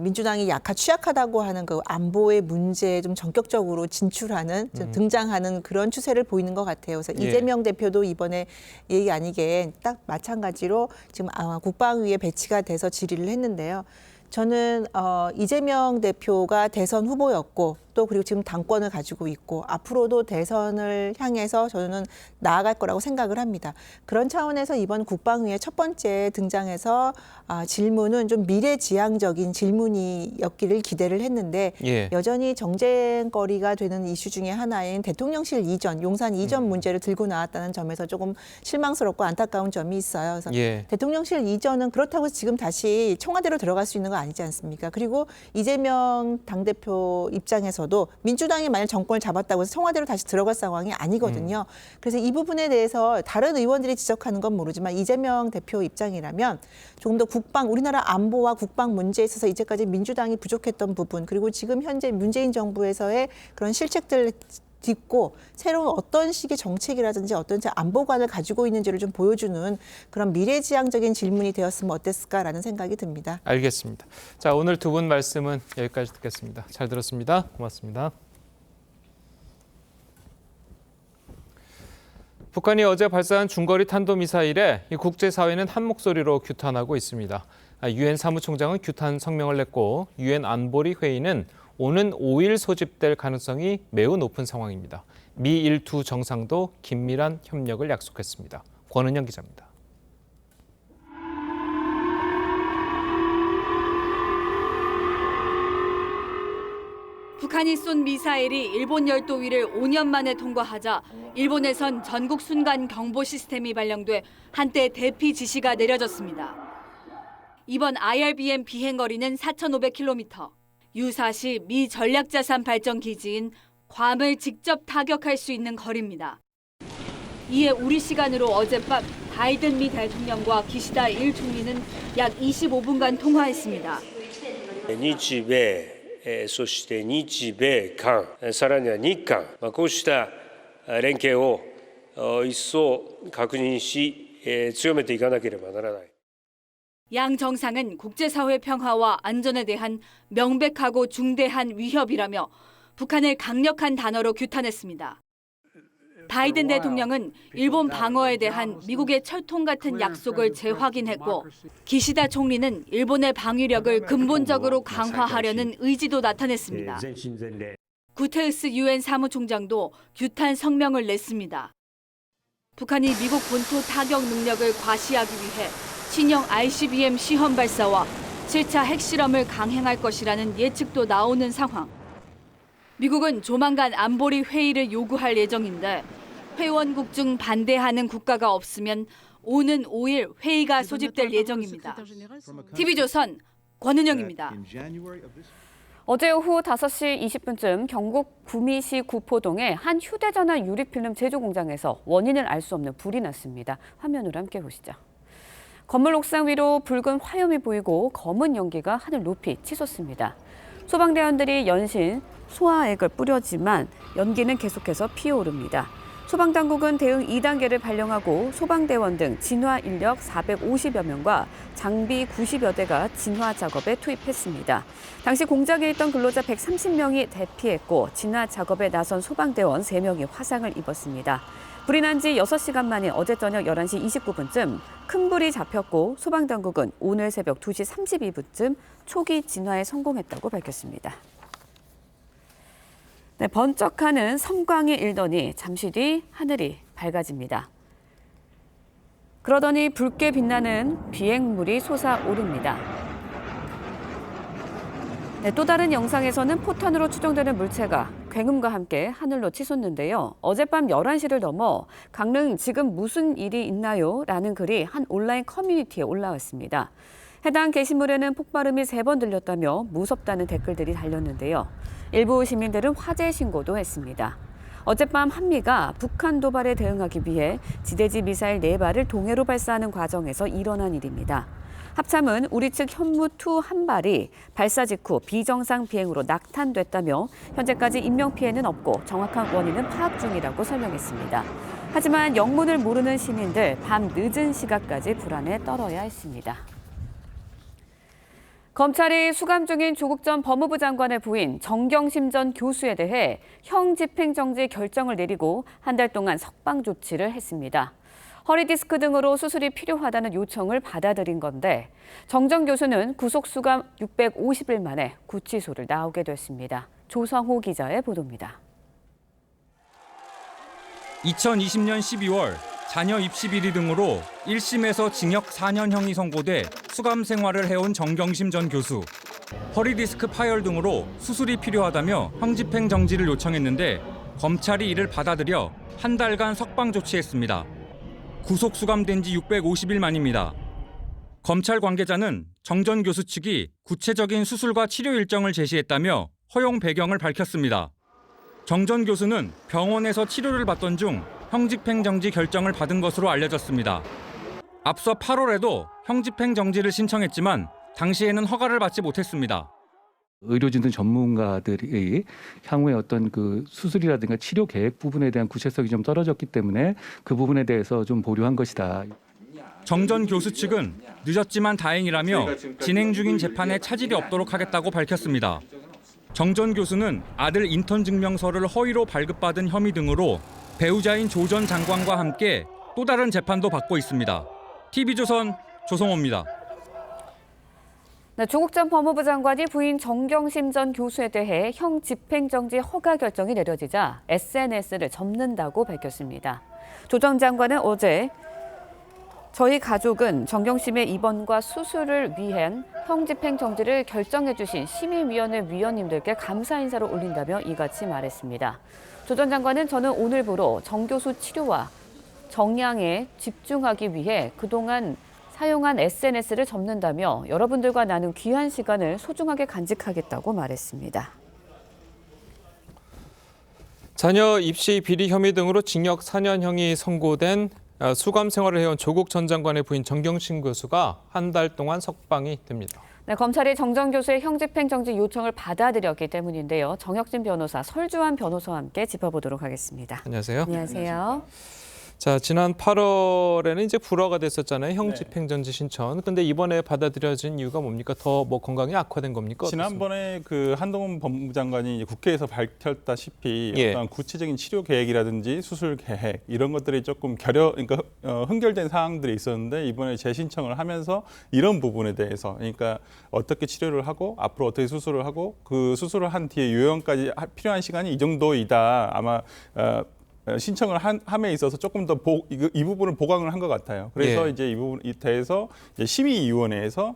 민주당이 취약하다고 하는 그 안보의 문제에 좀 전격적으로 진출하는, 등장하는 그런 추세를 보이는 것 같아요. 그래서 이재명 대표도 이번에 예의 아니게 딱 마찬가지로 지금 국방위에 배치가 돼서 질의를 했는데요. 저는 이재명 대표가 대선 후보였고 또 그리고 지금 당권을 가지고 있고 앞으로도 대선을 향해서 저는 나아갈 거라고 생각을 합니다. 그런 차원에서 이번 국방위의 첫 번째 등장해서 질문은 좀 미래지향적인 질문이었기를 기대를 했는데 여전히 정쟁거리가 되는 이슈 중에 하나인 대통령실 이전, 용산 이전 문제를 들고 나왔다는 점에서 조금 실망스럽고 안타까운 점이 있어요. 그래서 대통령실 이전은 그렇다고 해서 지금 다시 청와대로 들어갈 수 있는 거 아니지 않습니까? 그리고 이재명 당대표 입장에서도 민주당이 만약 정권을 잡았다고 해서 청와대로 다시 들어갈 상황이 아니거든요. 그래서 이 부분에 대해서 다른 의원들이 지적하는 건 모르지만 이재명 대표 입장이라면 조금 더 우리나라 안보와 국방 문제에 있어서 이제까지 민주당이 부족했던 부분 그리고 지금 현재 문재인 정부에서의 그런 실책들 딛고 새로운 어떤 식의 정책이라든지 어떤 안보관을 가지고 있는지를 좀 보여주는 그런 미래지향적인 질문이 되었으면 어땠을까라는 생각이 듭니다. 알겠습니다. 자, 오늘 두 분 말씀은 여기까지 듣겠습니다. 잘 들었습니다. 고맙습니다. 북한이 어제 발사한 중거리 탄도미사일에 국제사회는 한 목소리로 규탄하고 있습니다. 유엔 사무총장은 규탄 성명을 냈고 유엔 안보리 회의는 오는 5일 소집될 가능성이 매우 높은 상황입니다. 미일 두 정상도 긴밀한 협력을 약속했습니다. 권은영 기자입니다. 북한이 쏜 미사일이 일본 열도 위를 5년 만에 통과하자 일본에선 전국 순간 경보 시스템이 발령돼 한때 대피 지시가 내려졌습니다. 이번 IRBM 비행 거리는 4,500km. 유사시 미 전략자산 발전 기지인 괌을 직접 타격할 수 있는 거리입니다. 이에 우리 시간으로 어젯밤 바이든 미 대통령과 기시다 일 총리는 약 25분간 통화했습니다. 日米そして日米韓、さらには日韓、こうした連携を一層確認し、強めていかなければならない。 양 정상은 국제사회 평화와 안전에 대한 명백하고 중대한 위협이라며 북한을 강력한 단어로 규탄했습니다. 바이든 대통령은 일본 방어에 대한 미국의 철통 같은 약속을 재확인했고 기시다 총리는 일본의 방위력을 근본적으로 강화하려는 의지도 나타냈습니다. 구테르스 유엔 사무총장도 규탄 성명을 냈습니다. 북한이 미국 본토 타격 능력을 과시하기 위해 신형 ICBM 시험 발사와 7차 핵실험을 강행할 것이라는 예측도 나오는 상황. 미국은 조만간 안보리 회의를 요구할 예정인데 회원국 중 반대하는 국가가 없으면 오는 5일 회의가 소집될 예정입니다. TV조선 권은영입니다. 어제 오후 5시 20분쯤 경북 구미시 구포동의 한 휴대전화 유리필름 제조 공장에서 원인을 알 수 없는 불이 났습니다. 화면으로 함께 보시죠. 건물 옥상 위로 붉은 화염이 보이고 검은 연기가 하늘 높이 치솟습니다. 소방대원들이 연신 소화액을 뿌렸지만 연기는 계속해서 피어오릅니다. 소방당국은 대응 2단계를 발령하고 소방대원 등 진화 인력 450여 명과 장비 90여 대가 진화 작업에 투입했습니다. 당시 공장에 있던 근로자 130명이 대피했고 진화 작업에 나선 소방대원 3명이 화상을 입었습니다. 불이 난 지 6시간 만인 어제 저녁 11시 29분쯤 큰 불이 잡혔고 소방당국은 오늘 새벽 2시 32분쯤 초기 진화에 성공했다고 밝혔습니다. 네, 번쩍하는 섬광이 일더니 잠시 뒤 하늘이 밝아집니다. 그러더니 붉게 빛나는 비행물이 솟아오릅니다. 네, 또 다른 영상에서는 포탄으로 추정되는 물체가 굉음과 함께 하늘로 치솟는데요. 어젯밤 11시를 넘어 강릉 지금 무슨 일이 있나요? 라는 글이 한 온라인 커뮤니티에 올라왔습니다. 해당 게시물에는 폭발음이 3번 들렸다며 무섭다는 댓글들이 달렸는데요. 일부 시민들은 화재 신고도 했습니다. 어젯밤 한미가 북한 도발에 대응하기 위해 지대지 미사일 4발을 동해로 발사하는 과정에서 일어난 일입니다. 합참은 우리 측 현무2 한 발이 발사 직후 비정상 비행으로 낙탄됐다며 현재까지 인명피해는 없고 정확한 원인은 파악 중이라고 설명했습니다. 하지만 영문을 모르는 시민들 밤 늦은 시각까지 불안에 떨어야 했습니다. 검찰이 수감 중인 조국 전 법무부 장관의 부인 정경심 전 교수에 대해 형 집행정지 결정을 내리고 한 달 동안 석방 조치를 했습니다. 허리디스크 등으로 수술이 필요하다는 요청을 받아들인 건데 정 전 교수는 구속 수감 650일 만에 구치소를 나오게 됐습니다. 조성호 기자의 보도입니다. 2020년 12월 자녀 입시 비리 등으로 1심에서 징역 4년형이 선고돼 수감 생활을 해온 정경심 전 교수. 허리디스크 파열 등으로 수술이 필요하다며 형집행 정지를 요청했는데 검찰이 이를 받아들여 한 달간 석방 조치했습니다. 구속 수감된 지 650일 만입니다. 검찰 관계자는 정 전 교수 측이 구체적인 수술과 치료 일정을 제시했다며 허용 배경을 밝혔습니다. 정 전 교수는 병원에서 치료를 받던 중 형집행정지 결정을 받은 것으로 알려졌습니다. 앞서 8월에도 형집행정지를 신청했지만 당시에는 허가를 받지 못했습니다. 의료진 등 전문가들이 향후에 어떤 그 수술이라든가 치료 계획 부분에 대한 구체성이 좀 떨어졌기 때문에 그 부분에 대해서 좀 보류한 것이다. 정 전 교수 측은 늦었지만 다행이라며 진행 중인 재판에 차질이 없도록 하겠다고 밝혔습니다. 정 전 교수는 아들 인턴 증명서를 허위로 발급받은 혐의 등으로 배우자인 조 전 장관과 함께 또 다른 재판도 받고 있습니다. TV조선 조성호입니다. 네, 조국 전 법무부 장관이 부인 정경심 전 교수에 대해 형 집행정지 허가 결정이 내려지자 SNS를 접는다고 밝혔습니다. 조 전 장관은 어제 저희 가족은 정경심의 입원과 수술을 위한 형 집행정지를 결정해 주신 심의위원회 위원님들께 감사 인사를 올린다며 이같이 말했습니다. 조 전 장관은 저는 오늘부로 정 교수 치료와 정양에 집중하기 위해 그동안 사용한 SNS를 접는다며 여러분들과 나눈 귀한 시간을 소중하게 간직하겠다고 말했습니다. 자녀 입시 비리 혐의 등으로 징역 4년형이 선고된 수감 생활을 해온 조국 전 장관의 부인 정경심 교수가 한 달 동안 석방이 됩니다. 네, 검찰이 정 전 교수의 형 집행정지 요청을 받아들였기 때문인데요. 정혁진 변호사, 설주환 변호사와 함께 짚어보도록 하겠습니다. 안녕하세요. 안녕하세요. 자, 지난 8월에는 이제 불허가 됐었잖아요. 형 집행정지 신청. 근데 이번에 받아들여진 이유가 뭡니까? 더 뭐 건강이 악화된 겁니까? 지난번에 그 한동훈 법무부 장관이 국회에서 밝혔다시피 어떤 구체적인 치료 계획이라든지 수술 계획 이런 것들이 조금 그러니까 흥결된 사항들이 있었는데 이번에 재신청을 하면서 이런 부분에 대해서 그러니까 어떻게 치료를 하고 앞으로 어떻게 수술을 하고 그 수술을 한 뒤에 요양까지 필요한 시간이 이 정도이다. 아마 신청을 함에 있어서 조금 더 이 부분을 보강을 한 것 같아요. 그래서 이제 이 부분에 대해서 심의위원회에서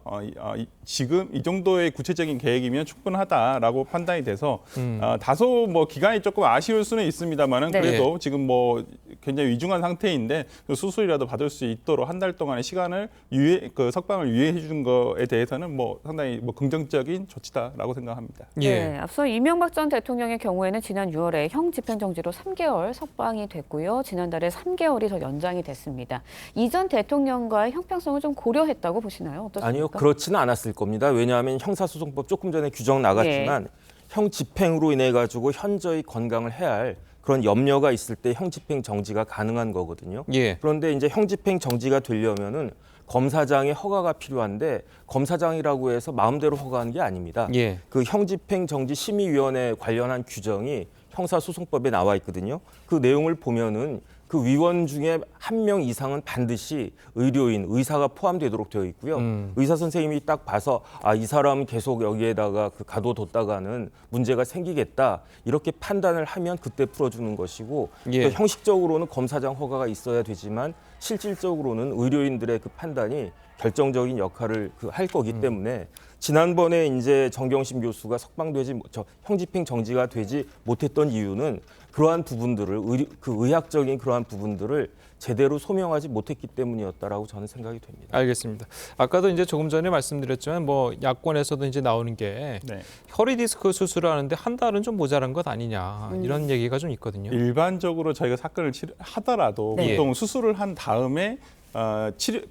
지금 이 정도의 구체적인 계획이면 충분하다라고 판단이 돼서 다소 뭐 기간이 조금 아쉬울 수는 있습니다만은 그래도 지금 뭐 굉장히 위중한 상태인데 수술이라도 받을 수 있도록 한 달 동안의 시간을 석방을 유예해 준 거에 대해서는 뭐 상당히 뭐 긍정적인 조치다라고 생각합니다. 네, 앞서 이명박 전 대통령의 경우에는 지난 6월에 형 집행정지로 3개월 석방이 됐고요. 지난달에 3개월이 더 연장이 됐습니다. 이 전 대통령과의 형평성을 좀 고려했다고 보시나요? 어떻습니까? 아니요, 그렇지는 않았을 겁니다. 왜냐하면 형사소송법 조금 전에 규정 나갔지만 형 집행으로 인해 가지고 현저히 건강을 해할 그런 염려가 있을 때 형 집행 정지가 가능한 거거든요. 그런데 이제 형 집행 정지가 되려면은 검사장의 허가가 필요한데 검사장이라고 해서 마음대로 허가하는 게 아닙니다. 그 형 집행 정지 심의위원회 관련한 규정이 형사소송법에 나와 있거든요. 그 내용을 보면은 그 위원 중에 한 명 이상은 반드시 의료인, 의사가 포함되도록 되어 있고요. 의사 선생님이 딱 봐서 이 사람은 계속 여기에다가 그 가둬뒀다가는 문제가 생기겠다 이렇게 판단을 하면 그때 풀어주는 것이고 또 형식적으로는 검사장 허가가 있어야 되지만 실질적으로는 의료인들의 그 판단이 결정적인 역할을 할 거기 때문에 지난번에 이제 정경심 교수가 석방되지 형 집행 정지가 되지 못했던 이유는 그러한 부분들을 의학적인 그러한 부분들을 제대로 소명하지 못했기 때문이었다라고 저는 생각이 됩니다. 알겠습니다. 아까도 이제 조금 전에 말씀드렸지만 뭐 야권에서도 이제 나오는 게 허리 디스크 수술을 하는데 한 달은 좀 모자란 것 아니냐 이런 얘기가 좀 있거든요. 일반적으로 저희가 사건을 하더라도 보통 수술을 한 다음에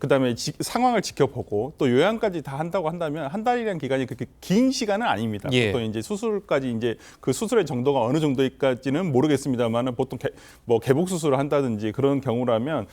그다음에 상황을 지켜보고 또 요양까지 다 한다고 한다면 한 달이라는 기간이 그렇게 긴 시간은 아닙니다. 보통 이제 수술까지 이제 그 수술의 정도가 어느 정도까지는 모르겠습니다만은 보통 개복 수술을 한다든지 그런 경우라면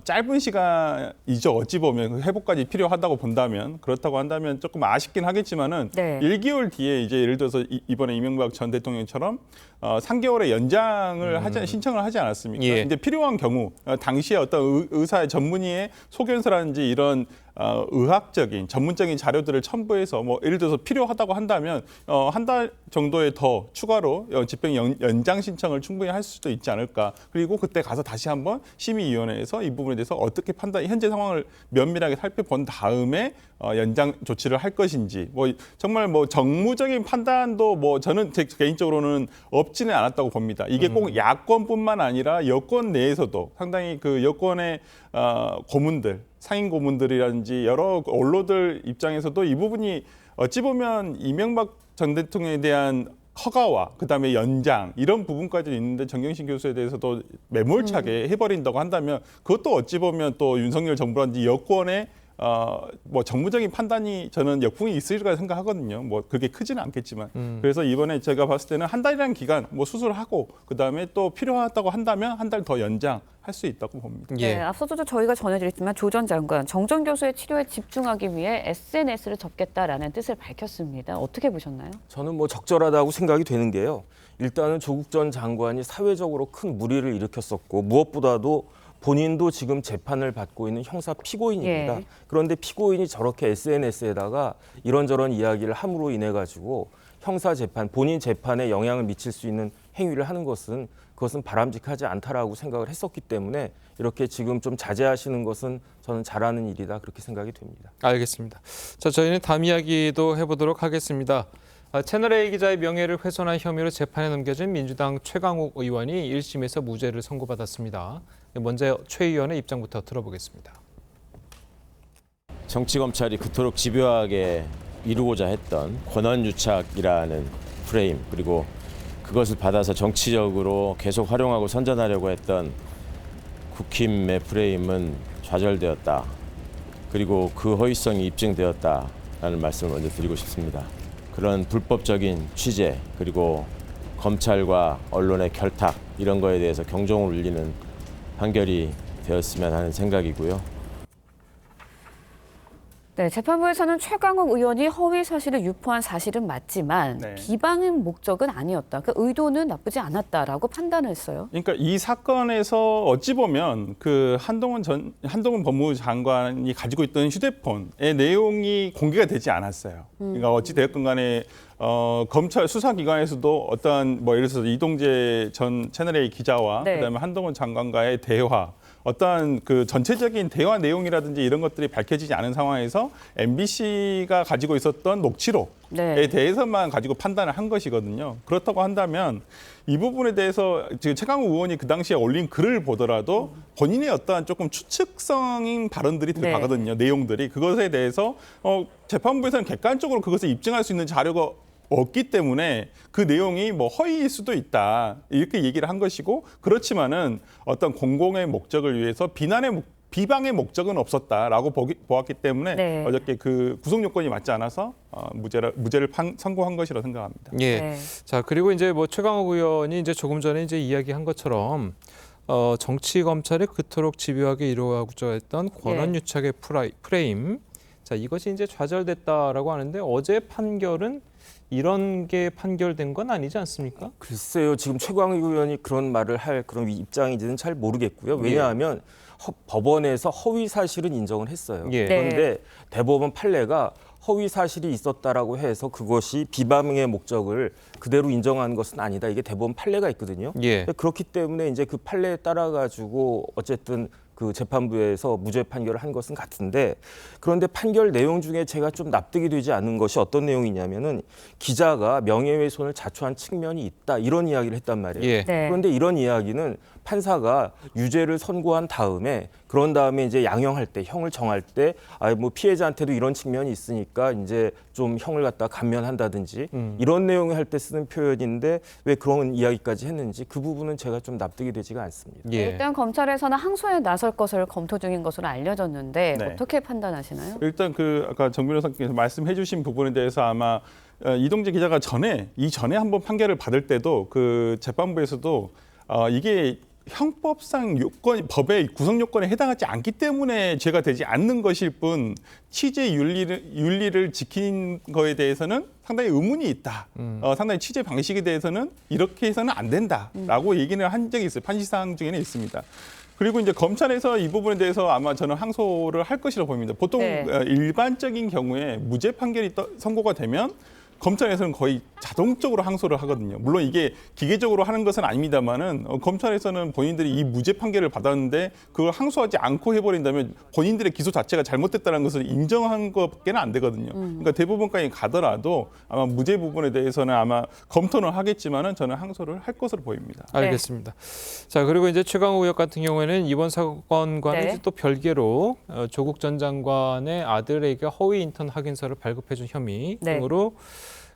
짧은 시간이죠. 어찌 보면 그 회복까지 필요하다고 본다면 그렇다고 한다면 조금 아쉽긴 하겠지만은 1개월 뒤에 이제 예를 들어서 이번에 이명박 전 대통령처럼 3개월의 연장을 신청을 하지 않았습니까? 이제 필요한 경우 당시에 어떤 의사의 전문의의 소견서라든지 이런 의학적인 전문적인 자료들을 첨부해서 뭐 예를 들어서 필요하다고 한다면 한 달 정도에 더 추가로 집행 연장 신청을 충분히 할 수도 있지 않을까. 그리고 그때 가서 다시 한번 심의위원회에서 이 부분에 대해서 어떻게 현재 상황을 면밀하게 살펴본 다음에 연장 조치를 할 것인지 정말 정무적인 판단도 저는 제 개인적으로는 없지는 않았다고 봅니다. 이게 꼭 야권뿐만 아니라 여권 내에서도 상당히 그 여권의 고문들 상임 고문들이라든지 여러 언론들 입장에서도 이 부분이 어찌 보면 이명박 전 대통령에 대한 허가와 그다음에 연장 이런 부분까지 있는데 정경심 교수에 대해서도 매몰차게 해버린다고 한다면 그것도 어찌 보면 또 윤석열 정부라든지 여권의 뭐 정무적인 판단이 저는 역풍이 있으리라 생각하거든요. 뭐 그게 크지는 않겠지만. 그래서 이번에 제가 봤을 때는 한 달이라는 기간 뭐 수술하고 그다음에 또 필요하다고 한다면 한 달 더 연장할 수 있다고 봅니다. 네, 앞서도 저희가 전해드렸지만 조 전 장관 정정 교수의 치료에 집중하기 위해 SNS를 접겠다라는 뜻을 밝혔습니다. 어떻게 보셨나요? 저는 뭐 적절하다고 생각이 되는 게요. 일단은 조국 전 장관이 사회적으로 큰 물의를 일으켰었고 무엇보다도 본인도 지금 재판을 받고 있는 형사 피고인입니다. 예. 그런데 피고인이 저렇게 SNS에다가 이런저런 이야기를 함으로 인해 가지고 형사 재판, 본인 재판에 영향을 미칠 수 있는 행위를 하는 것은 그것은 바람직하지 않다라고 생각을 했었기 때문에 이렇게 지금 좀 자제하시는 것은 저는 잘하는 일이다 그렇게 생각이 됩니다. 알겠습니다. 자, 저희는 다음 이야기도 해보도록 하겠습니다. 채널A 기자의 명예를 훼손한 혐의로 재판에 넘겨진 민주당 최강욱 의원이 1심에서 무죄를 선고받았습니다. 먼저 최 의원의 입장부터 들어보겠습니다. 정치검찰이 그토록 집요하게 이루고자 했던 권한유착이라는 프레임, 그리고 그것을 받아서 정치적으로 계속 활용하고 선전하려고 했던 국힘의 프레임은 좌절되었다. 그리고 그 허위성이 입증되었다라는 말씀을 먼저 드리고 싶습니다. 그런 불법적인 취재, 그리고 검찰과 언론의 결탁, 이런 거에 대해서 경종을 울리는 판결이 되었으면 하는 생각이고요. 네, 재판부에서는 최강욱 의원이 허위 사실을 유포한 사실은 맞지만 비방의 목적은 아니었다. 그 의도는 나쁘지 않았다라고 판단했어요. 그러니까 이 사건에서 어찌 보면 그 한동훈 법무부 장관이 가지고 있던 휴대폰의 내용이 공개가 되지 않았어요. 그러니까 어찌 되었건 간에 검찰 수사기관에서도 어떠한 뭐 예를 들어서 이동재 전 채널A 기자와 그다음에 한동훈 장관과의 대화, 어떠한 그 전체적인 대화 내용이라든지 이런 것들이 밝혀지지 않은 상황에서 MBC가 가지고 있었던 녹취록에 대해서만 가지고 판단을 한 것이거든요. 그렇다고 한다면 이 부분에 대해서 지금 최강욱 의원이 그 당시에 올린 글을 보더라도 본인의 어떠한 조금 추측성인 발언들이 들어가거든요. 내용들이. 그것에 대해서 재판부에서는 객관적으로 그것을 입증할 수 있는 자료가 없기 때문에 그 내용이 뭐 허위일 수도 있다 이렇게 얘기를 한 것이고, 그렇지만은 어떤 공공의 목적을 위해서 비방의 목적은 없었다라고 보았기 때문에 어저께 그 구속 요건이 맞지 않아서 무죄를 선고한 것이라고 생각합니다. 예. 자, 그리고 이제 뭐 최강욱 의원이 이제 조금 전에 이제 이야기한 것처럼 정치 검찰이 그토록 집요하게 이루어가고자 했던 권한유착의 프레임. 자, 이것이 이제 좌절됐다라고 하는데 어제 판결은 이런 게 판결된 건 아니지 않습니까? 글쎄요. 지금 최강욱 의원이 그런 말을 할 그런 입장인지는 잘 모르겠고요. 왜냐하면 법원에서 허위 사실은 인정을 했어요. 그런데 대법원 판례가 허위 사실이 있었다라고 해서 그것이 비방의 목적을 그대로 인정한 것은 아니다. 이게 대법원 판례가 있거든요. 그렇기 때문에 이제 그 판례에 따라 가지고 어쨌든 그 재판부에서 무죄 판결을 한 것은 같은데, 그런데 판결 내용 중에 제가 좀 납득이 되지 않는 것이 어떤 내용이냐면은 기자가 명예훼손을 자초한 측면이 있다 이런 이야기를 했단 말이에요. 그런데 이런 이야기는 판사가 유죄를 선고한 다음에 그런 다음에 이제 양형할 때 형을 정할 때 뭐 피해자한테도 이런 측면이 있으니까 이제 좀 형을 갖다 감면한다든지 이런 내용을 할 때 쓰는 표현인데 왜 그런 이야기까지 했는지 그 부분은 제가 좀 납득이 되지가 않습니다. 일단 검찰에서는 항소에 나설 것을 검토 중인 것으로 알려졌는데 어떻게 판단하시나요? 일단 그 아까 정 변호사께서 말씀해주신 부분에 대해서 아마 이동재 기자가 이전에 한번 판결을 받을 때도 그 재판부에서도 이게 형법상 법의 구성 요건에 해당하지 않기 때문에 죄가 되지 않는 것일 뿐 취재 윤리를 지킨 거에 대해서는 상당히 의문이 있다. 상당히 취재 방식에 대해서는 이렇게 해서는 안 된다라고 얘기는 한 적이 있어요. 판시사항 중에는 있습니다. 그리고 이제 검찰에서 이 부분에 대해서 아마 저는 항소를 할 것이라고 봅니다. 보통 일반적인 경우에 무죄 판결이 선고가 되면 검찰에서는 거의 자동적으로 항소를 하거든요. 물론 이게 기계적으로 하는 것은 아닙니다만은 검찰에서는 본인들이 이 무죄 판결을 받았는데 그걸 항소하지 않고 해버린다면 본인들의 기소 자체가 잘못됐다는 것을 인정한 것밖에는 안 되거든요. 그러니까 대법원까지 가더라도 아마 무죄 부분에 대해서는 아마 검토는 하겠지만은 저는 항소를 할 것으로 보입니다. 알겠습니다. 자, 그리고 이제 최강욱 의원 같은 경우에는 이번 사건과는 또 별개로 조국 전 장관의 아들에게 허위 인턴 확인서를 발급해준 혐의 등으로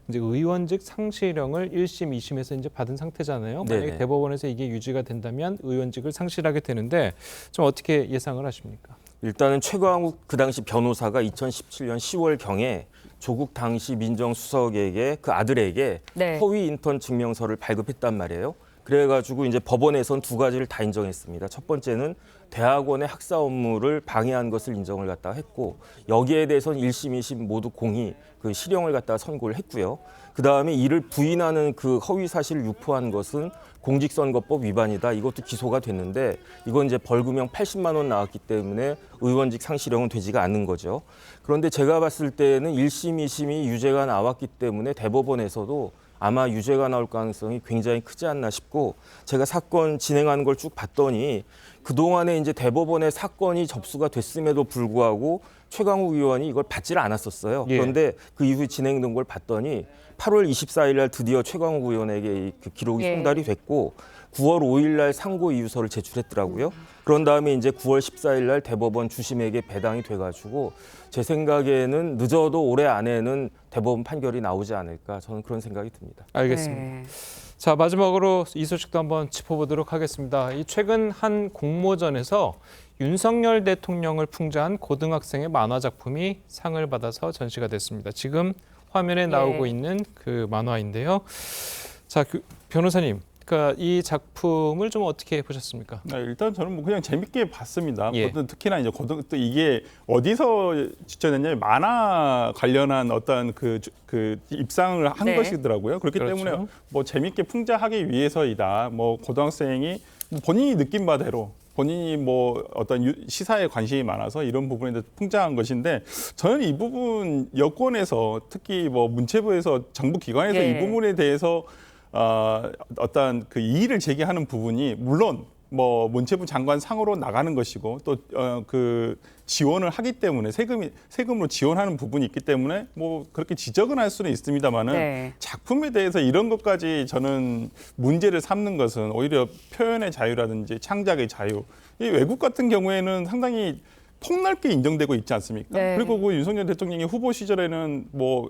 이제 의원직 상실형을 1심, 2심에서 이제 받은 상태잖아요. 만약에 대법원에서 이게 유지가 된다면 의원직을 상실하게 되는데 좀 어떻게 예상을 하십니까? 일단은 최광욱 그 당시 변호사가 2017년 10월경에 조국 당시 민정수석에게 그 아들에게 네. 허위 인턴 증명서를 발급했단 말이에요. 그래가지고 이제 법원에선 두 가지를 다 인정했습니다. 첫 번째는 대학원의 학사 업무를 방해한 것을 인정을 갖다가 했고 여기에 대해서는 1심, 2심 모두 공히 그 실형을 갖다가 선고를 했고요. 그 다음에 이를 부인하는 그 허위 사실을 유포한 것은 공직선거법 위반이다. 이것도 기소가 됐는데 이건 이제 벌금형 80만 원 나왔기 때문에 의원직 상실형은 되지가 않는 거죠. 그런데 제가 봤을 때는 1심, 2심이 유죄가 나왔기 때문에 대법원에서도 아마 유죄가 나올 가능성이 굉장히 크지 않나 싶고 제가 사건 진행하는 걸 쭉 봤더니 그동안에 이제 대법원에 사건이 접수가 됐음에도 불구하고 최강욱 의원이 이걸 받지를 않았었어요. 그런데 그 이후에 진행된 걸 봤더니 8월 24일 날 드디어 최강욱 의원에게 그 기록이 송달이 됐고 9월 5일 날 상고 이유서를 제출했더라고요. 그런 다음에 이제 9월 14일 날 대법원 주심에게 배당이 돼가지고 제 생각에는 늦어도 올해 안에는 대법원 판결이 나오지 않을까 저는 그런 생각이 듭니다. 알겠습니다. 네. 자, 마지막으로 이 소식도 한번 짚어보도록 하겠습니다. 이 최근 한 공모전에서 윤석열 대통령을 풍자한 고등학생의 만화 작품이 상을 받아서 전시가 됐습니다. 지금 화면에 나오고 있는 그 만화인데요. 자, 변호사님, 그러니까 이 작품을 좀 어떻게 보셨습니까? 일단 저는 뭐 그냥 재밌게 봤습니다. 특히나 이제 또 이게 어디서 지쳐냈냐면 만화 관련한 어떤 그 입상을 한 것이더라고요. 그렇기 때문에 뭐 재밌게 풍자하기 위해서이다. 뭐 고등학생이 본인이 느낀 바대로 본인이 뭐 어떤 시사에 관심이 많아서 이런 부분에 대해서 풍자한 것인데 저는 이 부분 여권에서 특히 뭐 문체부에서 정부 기관에서 이 부분에 대해서 어떤 그 이의를 제기하는 부분이 물론 뭐 문체부 장관 상으로 나가는 것이고 또 그 지원을 하기 때문에 세금으로 지원하는 부분이 있기 때문에 뭐 그렇게 지적은 할 수는 있습니다만은 작품에 대해서 이런 것까지 저는 문제를 삼는 것은 오히려 표현의 자유라든지 창작의 자유 이 외국 같은 경우에는 상당히 폭넓게 인정되고 있지 않습니까? 그리고 그 윤석열 대통령이 후보 시절에는 뭐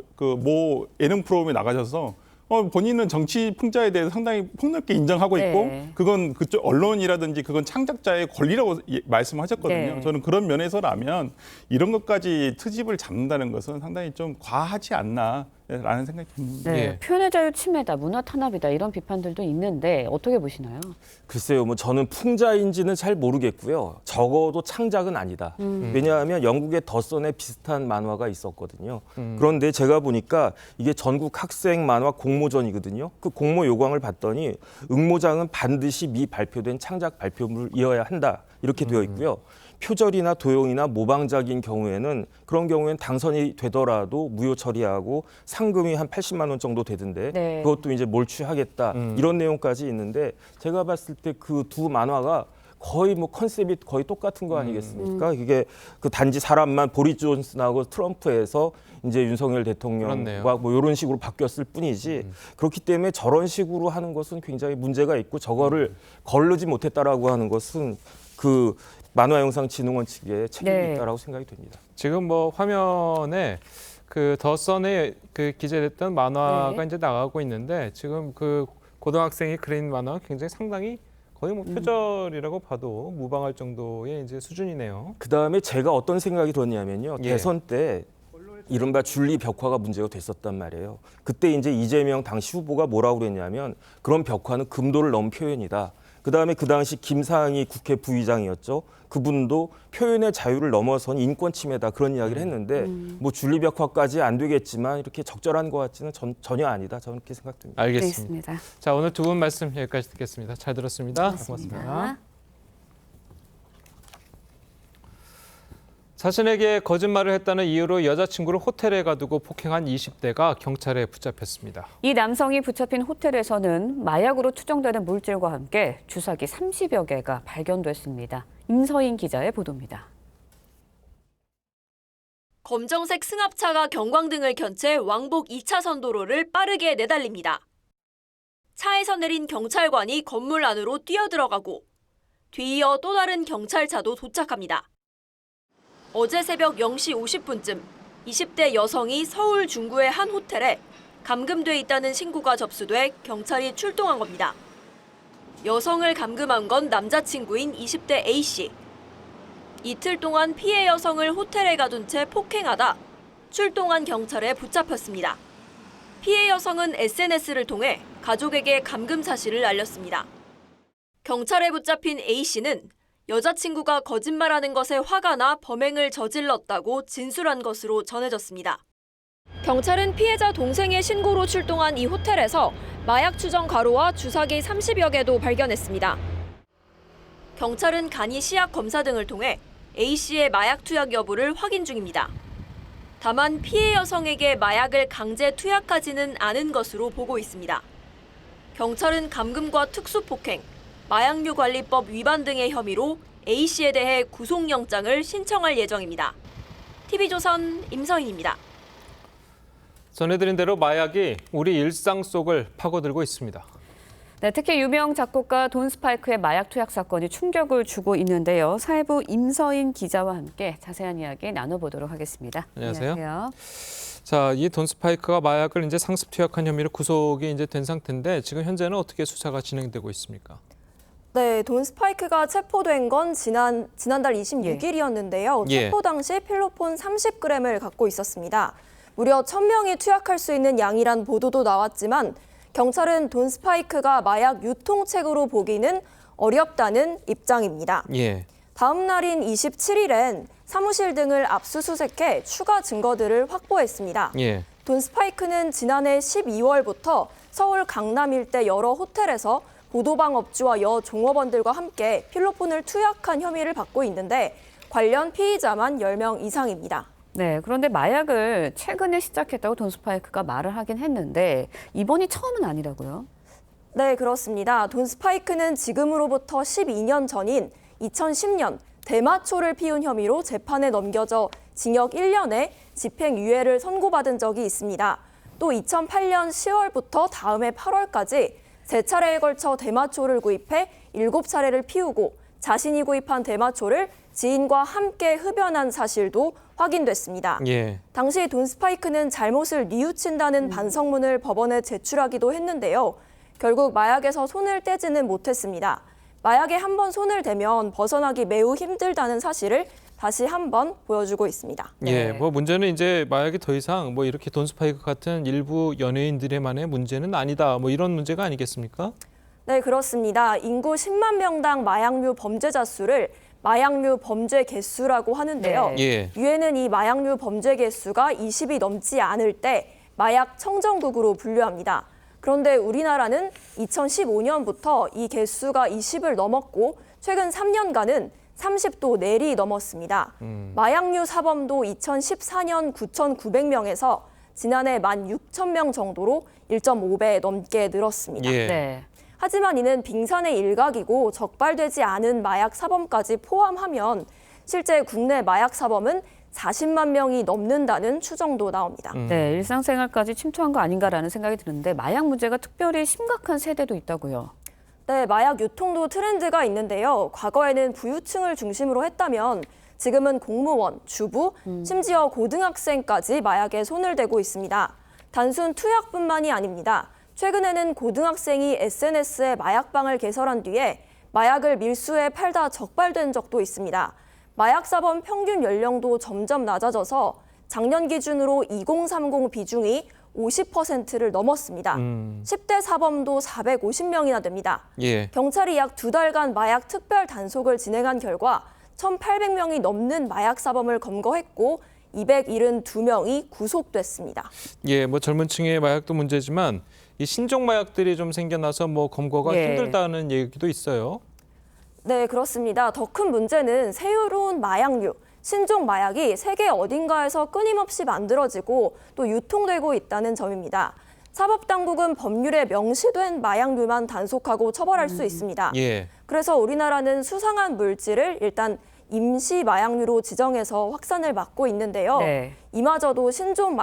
예능 프로그램에 나가셔서 본인은 정치 풍자에 대해서 상당히 폭넓게 인정하고 있고 그건 그쪽 언론이라든지 그건 창작자의 권리라고 말씀하셨거든요. 저는 그런 면에서라면 이런 것까지 트집을 잡는다는 것은 상당히 좀 과하지 않나라는 생각이 듭니다. 표현의 자유 침해다, 문화 탄압이다 이런 비판들도 있는데 어떻게 보시나요? 글쎄요, 뭐 저는 풍자인지는 잘 모르겠고요. 적어도 창작은 아니다. 왜냐하면 영국의 더선에 비슷한 만화가 있었거든요. 그런데 제가 보니까 이게 전국 학생 만화 공모전이거든요. 그 공모 요강을 봤더니 응모장은 반드시 미발표된 창작 발표물이어야 한다. 이렇게 되어 있고요. 표절이나 도용이나 모방작인 경우에는 그런 경우에는 당선이 되더라도 무효 처리하고 상금이 한 80만 원 정도 되던데 그것도 이제 몰취하겠다 이런 내용까지 있는데 제가 봤을 때 그 두 만화가 거의 뭐 컨셉이 거의 똑같은 거 아니겠습니까? 이게 그 단지 사람만 보리스 존슨하고 트럼프에서 이제 윤석열 대통령과 뭐 이런 식으로 바뀌었을 뿐이지 그렇기 때문에 저런 식으로 하는 것은 굉장히 문제가 있고 저거를 거르지 못했다라고 하는 것은 그 만화영상진흥원 측에 책임이 있다라고 생각이 됩니다. 지금 뭐 화면에 그 더 선에 그 기재됐던 만화가 이제 나가고 있는데 지금 그 고등학생이 그린 만화 굉장히 상당히 거의 뭐 표절이라고 봐도 무방할 정도의 이제 수준이네요. 그 다음에 제가 어떤 생각이 들었냐면요. 대선 때 이른바 줄리 벽화가 문제가 됐었단 말이에요. 그때 이제 이재명 당시 후보가 뭐라고 그랬냐면 그런 벽화는 금도를 넘은 표현이다. 그다음에 그 당시 김상희 국회 부의장이었죠. 그분도 표현의 자유를 넘어선 인권 침해다 그런 이야기를 했는데 뭐 줄리벽화까지 안 되겠지만 이렇게 적절한 것 같지는 전혀 아니다. 저는 그렇게 생각됩니다. 알겠습니다. 자, 오늘 두 분 말씀 여기까지 듣겠습니다. 잘 들었습니다. 고맙습니다. 자신에게 거짓말을 했다는 이유로 여자친구를 호텔에 가두고 폭행한 20대가 경찰에 붙잡혔습니다. 이 남성이 붙잡힌 호텔에서는 마약으로 추정되는 물질과 함께 주사기 30여 개가 발견됐습니다. 임서인 기자의 보도입니다. 검정색 승합차가 경광등을 켠 채 왕복 2차선 도로를 빠르게 내달립니다. 차에서 내린 경찰관이 건물 안으로 뛰어들어가고 뒤이어 또 다른 경찰차도 도착합니다. 어제 새벽 0시 50분쯤 20대 여성이 서울 중구의 한 호텔에 감금돼 있다는 신고가 접수돼 경찰이 출동한 겁니다. 여성을 감금한 건 남자친구인 20대 A씨. 이틀 동안 피해 여성을 호텔에 가둔 채 폭행하다 출동한 경찰에 붙잡혔습니다. 피해 여성은 SNS를 통해 가족에게 감금 사실을 알렸습니다. 경찰에 붙잡힌 A씨는 여자친구가 거짓말하는 것에 화가 나 범행을 저질렀다고 진술한 것으로 전해졌습니다. 경찰은 피해자 동생의 신고로 출동한 이 호텔에서 마약 추정 가루와 주사기 30여 개도 발견했습니다. 경찰은 간이 시약 검사 등을 통해 A씨의 마약 투약 여부를 확인 중입니다. 다만 피해 여성에게 마약을 강제 투약하지는 않은 것으로 보고 있습니다. 경찰은 감금과 특수폭행, 마약류관리법 위반 등의 혐의로 A씨에 대해 구속영장을 신청할 예정입니다. TV조선 임서인입니다. 전해드린 대로 마약이 우리 일상 속을 파고들고 있습니다. 네, 특히 유명 작곡가 돈 스파이크의 마약 투약 사건이 충격을 주고 있는데요. 사회부 임서인 기자와 함께 자세한 이야기 나눠보도록 하겠습니다. 안녕하세요. 자, 이 돈 스파이크가 마약을 이제 상습 투약한 혐의로 구속이 이제 된 상태인데 지금 현재는 어떻게 수사가 진행되고 있습니까? 네, 돈 스파이크가 체포된 건 지난달 26일이었는데요. 체포 당시 필로폰 30g을 갖고 있었습니다. 무려 1,000명이 투약할 수 있는 양이란 보도도 나왔지만 경찰은 돈 스파이크가 마약 유통책으로 보기는 어렵다는 입장입니다. 다음 날인 27일엔 사무실 등을 압수수색해 추가 증거들을 확보했습니다. 돈 스파이크는 지난해 12월부터 서울 강남 일대 여러 호텔에서 보도방 업주와 여 종업원들과 함께 필로폰을 투약한 혐의를 받고 있는데 관련 피의자만 10명 이상입니다. 네, 그런데 마약을 최근에 시작했다고 돈 스파이크가 말을 하긴 했는데 이번이 처음은 아니라고요? 네, 그렇습니다. 돈 스파이크는 지금으로부터 12년 전인 2010년 대마초를 피운 혐의로 재판에 넘겨져 징역 1년에 집행유예를 선고받은 적이 있습니다. 또 2008년 10월부터 다음해 8월까지 3차례에 걸쳐 대마초를 구입해 7차례를 피우고 자신이 구입한 대마초를 지인과 함께 흡연한 사실도 확인됐습니다. 당시 돈 스파이크는 잘못을 뉘우친다는 반성문을 법원에 제출하기도 했는데요. 결국 마약에서 손을 떼지는 못했습니다. 마약에 한번 손을 대면 벗어나기 매우 힘들다는 사실을 다시 한번 보여주고 있습니다. 뭐 문제는 이제 마약이 더 이상 뭐 이렇게 돈 스파이크 같은 일부 연예인들만의 문제는 아니다. 뭐 이런 문제가 아니겠습니까? 네, 그렇습니다. 인구 10만 명당 마약류 범죄자 수를 마약류 범죄 개수라고 하는데요. 유엔은 이 마약류 범죄 개수가 20이 넘지 않을 때 마약 청정국으로 분류합니다. 그런데 우리나라는 2015년부터 이 개수가 20을 넘었고 최근 3년간은 30도 내리 넘었습니다. 마약류 사범도 2014년 9,900명에서 지난해 16,000명 정도로 1.5배 넘게 늘었습니다. 하지만 이는 빙산의 일각이고 적발되지 않은 마약 사범까지 포함하면 실제 국내 마약 사범은 40만 명이 넘는다는 추정도 나옵니다. 네, 일상생활까지 침투한 거 아닌가라는 생각이 드는데 마약 문제가 특별히 심각한 세대도 있다고요. 네, 마약 유통도 트렌드가 있는데요. 과거에는 부유층을 중심으로 했다면 지금은 공무원, 주부, 심지어 고등학생까지 마약에 손을 대고 있습니다. 단순 투약뿐만이 아닙니다. 최근에는 고등학생이 SNS에 마약방을 개설한 뒤에 마약을 밀수해 팔다 적발된 적도 있습니다. 마약 사범 평균 연령도 점점 낮아져서 작년 기준으로 2030 비중이 50%를 넘었습니다. 10대 사범도 450명이나 됩니다. 경찰이 약 2달간 마약 특별 단속을 진행한 결과 1,800명이 넘는 마약 사범을 검거했고 272명이 구속됐습니다. 뭐 젊은 층의 마약도 문제지만 이 신종 마약들이 좀 생겨나서 뭐 검거가 힘들다는 얘기도 있어요. 네, 그렇습니다. 더 큰 문제는 새로운 마약류, 신종 마약이 세계 어딘가에서 끊임없이 만들어지고 또 유통되고 있다는 점입니다. 사법당국은 법률에 명시된 마약류만 단속하고 처벌할 수 있습니다. 그래서 우리나라는 수상한 물질을 일단 임시 마약류로 지정해서 확산을 막고 있는데요. 이마저도 신종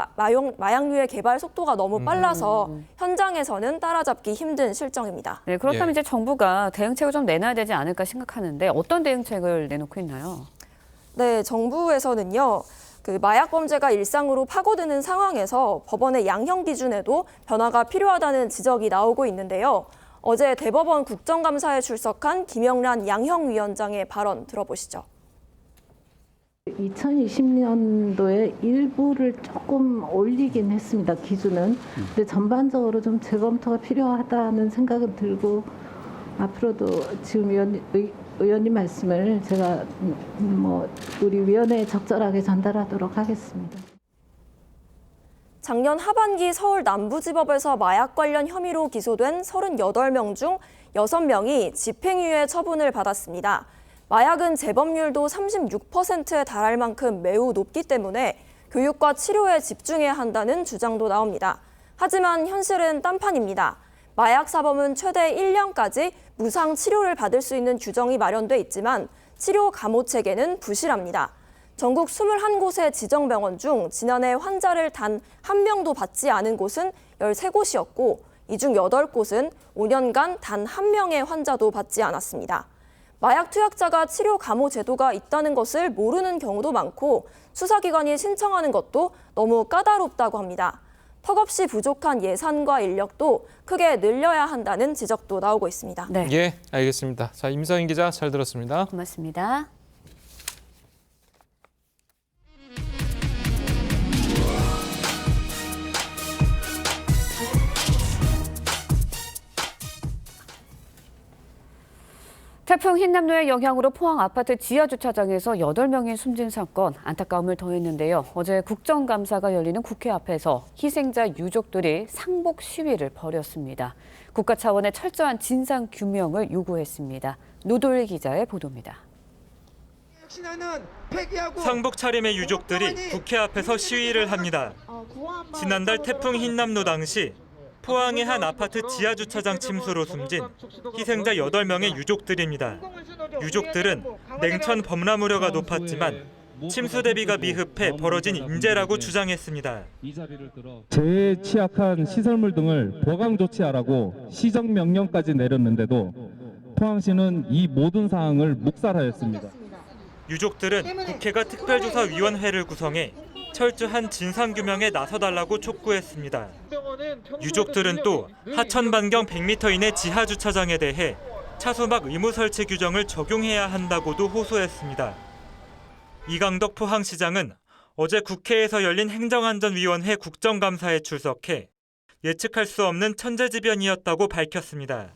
마약류의 개발 속도가 너무 빨라서 현장에서는 따라잡기 힘든 실정입니다. 네, 그렇다면 이제 정부가 대응책을 좀 내놔야 되지 않을까 생각하는데 어떤 대응책을 내놓고 있나요? 네, 정부에서는요. 마약 범죄가 일상으로 파고드는 상황에서 법원의 양형 기준에도 변화가 필요하다는 지적이 나오고 있는데요. 어제 대법원 국정감사에 출석한 김영란 양형위원장의 발언 들어보시죠. 2020년도에 일부를 조금 올리긴 했습니다. 기준은. 근데 전반적으로 좀 재검토가 필요하다는 생각은 들고 앞으로도 지금 의원님 말씀을 제가 우리 위원회에 적절하게 전달하도록 하겠습니다. 작년 하반기 서울 남부지법에서 마약 관련 혐의로 기소된 38명 중 6명이 집행유예 처분을 받았습니다. 마약은 재범률도 36%에 달할 만큼 매우 높기 때문에 교육과 치료에 집중해야 한다는 주장도 나옵니다. 하지만 현실은 딴판입니다. 마약 사범은 최대 1년까지 무상 치료를 받을 수 있는 규정이 마련돼 있지만 치료 감호 체계는 부실합니다. 전국 21곳의 지정병원 중 지난해 환자를 단 한 명도 받지 않은 곳은 13곳이었고 이 중 8곳은 5년간 단 한 명의 환자도 받지 않았습니다. 마약 투약자가 치료 감호 제도가 있다는 것을 모르는 경우도 많고 수사기관이 신청하는 것도 너무 까다롭다고 합니다. 턱없이 부족한 예산과 인력도 크게 늘려야 한다는 지적도 나오고 있습니다. 네. 예, 알겠습니다. 자, 임서인 기자 잘 들었습니다. 고맙습니다. 태풍 흰남노의 영향으로 포항 아파트 지하 주차장에서 8명이 숨진 사건 안타까움을 더했는데요. 어제 국정감사가 열리는 국회 앞에서 희생자 유족들이 상복 시위를 벌였습니다. 국가 차원의 철저한 진상 규명을 요구했습니다. 노도일 기자의 보도입니다. 상복 차림의 유족들이 국회 앞에서 시위를 합니다. 지난달 태풍 흰남노 당시 포항의 한 아파트 지하 주차장 침수로 숨진 희생자 8명의 유족들입니다. 유족들은 냉천 범람 우려가 높았지만 침수 대비가 미흡해 벌어진 인재라고 주장했습니다. 재해에 취약한 시설물 등을 보강 조치하라고 시정 명령까지 내렸는데도 포항시는 이 모든 사항을 묵살하였습니다. 유족들은 국회가 특별조사위원회를 구성해 철저한 진상규명에 나서달라고 촉구했습니다. 유족들은 또 하천 반경 100m 이내 지하 주차장에 대해 차수막 의무 설치 규정을 적용해야 한다고도 호소했습니다. 이강덕 포항시장은 어제 국회에서 열린 행정안전위원회 국정감사에 출석해 예측할 수 없는 천재지변이었다고 밝혔습니다.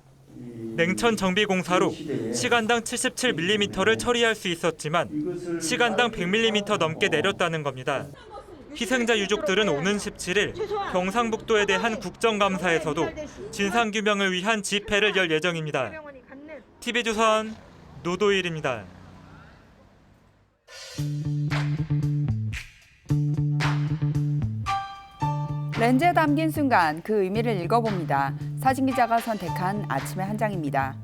냉천 정비공사로 시간당 77mm를 처리할 수 있었지만 시간당 100mm 넘게 내렸다는 겁니다. 희생자 유족들은 오는 17일 경상북도에 대한 국정감사에서도 진상규명을 위한 집회를 열 예정입니다. TV조선 노도일입니다. 렌즈에 담긴 순간 그 의미를 읽어봅니다. 사진기자가 선택한 아침의 한 장입니다.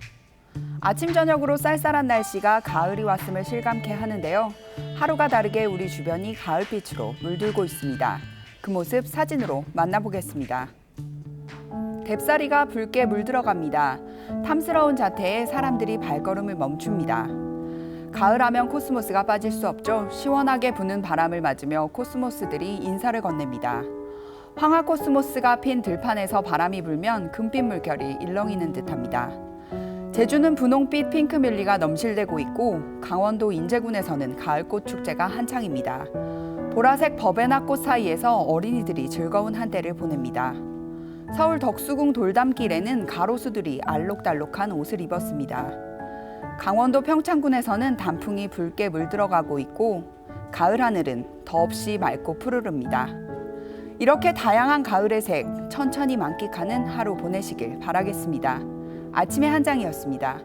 아침 저녁으로 쌀쌀한 날씨가 가을이 왔음을 실감케 하는데요. 하루가 다르게 우리 주변이 가을빛으로 물들고 있습니다. 그 모습 사진으로 만나보겠습니다. 뎁사리가 붉게 물들어갑니다. 탐스러운 자태에 사람들이 발걸음을 멈춥니다. 가을하면 코스모스가 빠질 수 없죠. 시원하게 부는 바람을 맞으며 코스모스들이 인사를 건넵니다. 황화 코스모스가 핀 들판에서 바람이 불면 금빛 물결이 일렁이는 듯합니다. 제주는 분홍빛 핑크뮬리가 넘실대고 있고 강원도 인제군에서는 가을꽃 축제가 한창입니다. 보라색 버베나꽃 사이에서 어린이들이 즐거운 한때를 보냅니다. 서울 덕수궁 돌담길에는 가로수들이 알록달록한 옷을 입었습니다. 강원도 평창군에서는 단풍이 붉게 물들어가고 있고 가을 하늘은 더없이 맑고 푸르릅니다. 이렇게 다양한 가을의 색 천천히 만끽하는 하루 보내시길 바라겠습니다. 아침의 한 장이었습니다.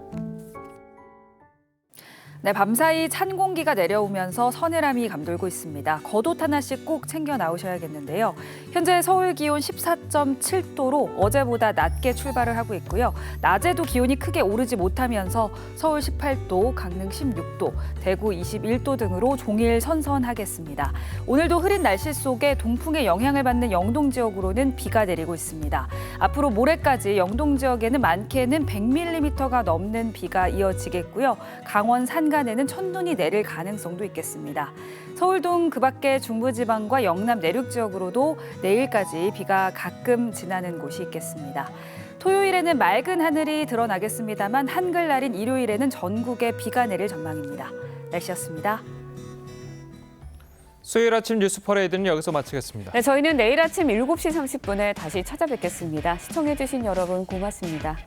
네, 밤사이 찬 공기가 내려오면서 서늘함이 감돌고 있습니다. 겉옷 하나씩 꼭 챙겨 나오셔야겠는데요. 현재 서울 기온 14.7도로 어제보다 낮게 출발을 하고 있고요. 낮에도 기온이 크게 오르지 못하면서 서울 18도, 강릉 16도, 대구 21도 등으로 종일 선선하겠습니다. 오늘도 흐린 날씨 속에 동풍의 영향을 받는 영동 지역으로는 비가 내리고 있습니다. 앞으로 모레까지 영동 지역에는 많게는 100mm가 넘는 비가 이어지겠고요. 강원 산간에는 첫눈이 내릴 가능성도 있겠습니다. 서울 등 그 밖의 중부지방과 영남 내륙 지역으로도 내일까지 비가 가끔 지나는 곳이 있겠습니다. 토요일에는 맑은 하늘이 드러나겠습니다만 한글날인 일요일에는 전국에 비가 내릴 전망입니다. 날씨였습니다. 수요일 아침 뉴스 퍼레이드는 여기서 마치겠습니다. 네, 저희는 내일 아침 7시 30분에 다시 찾아뵙겠습니다. 시청해주신 여러분 고맙습니다.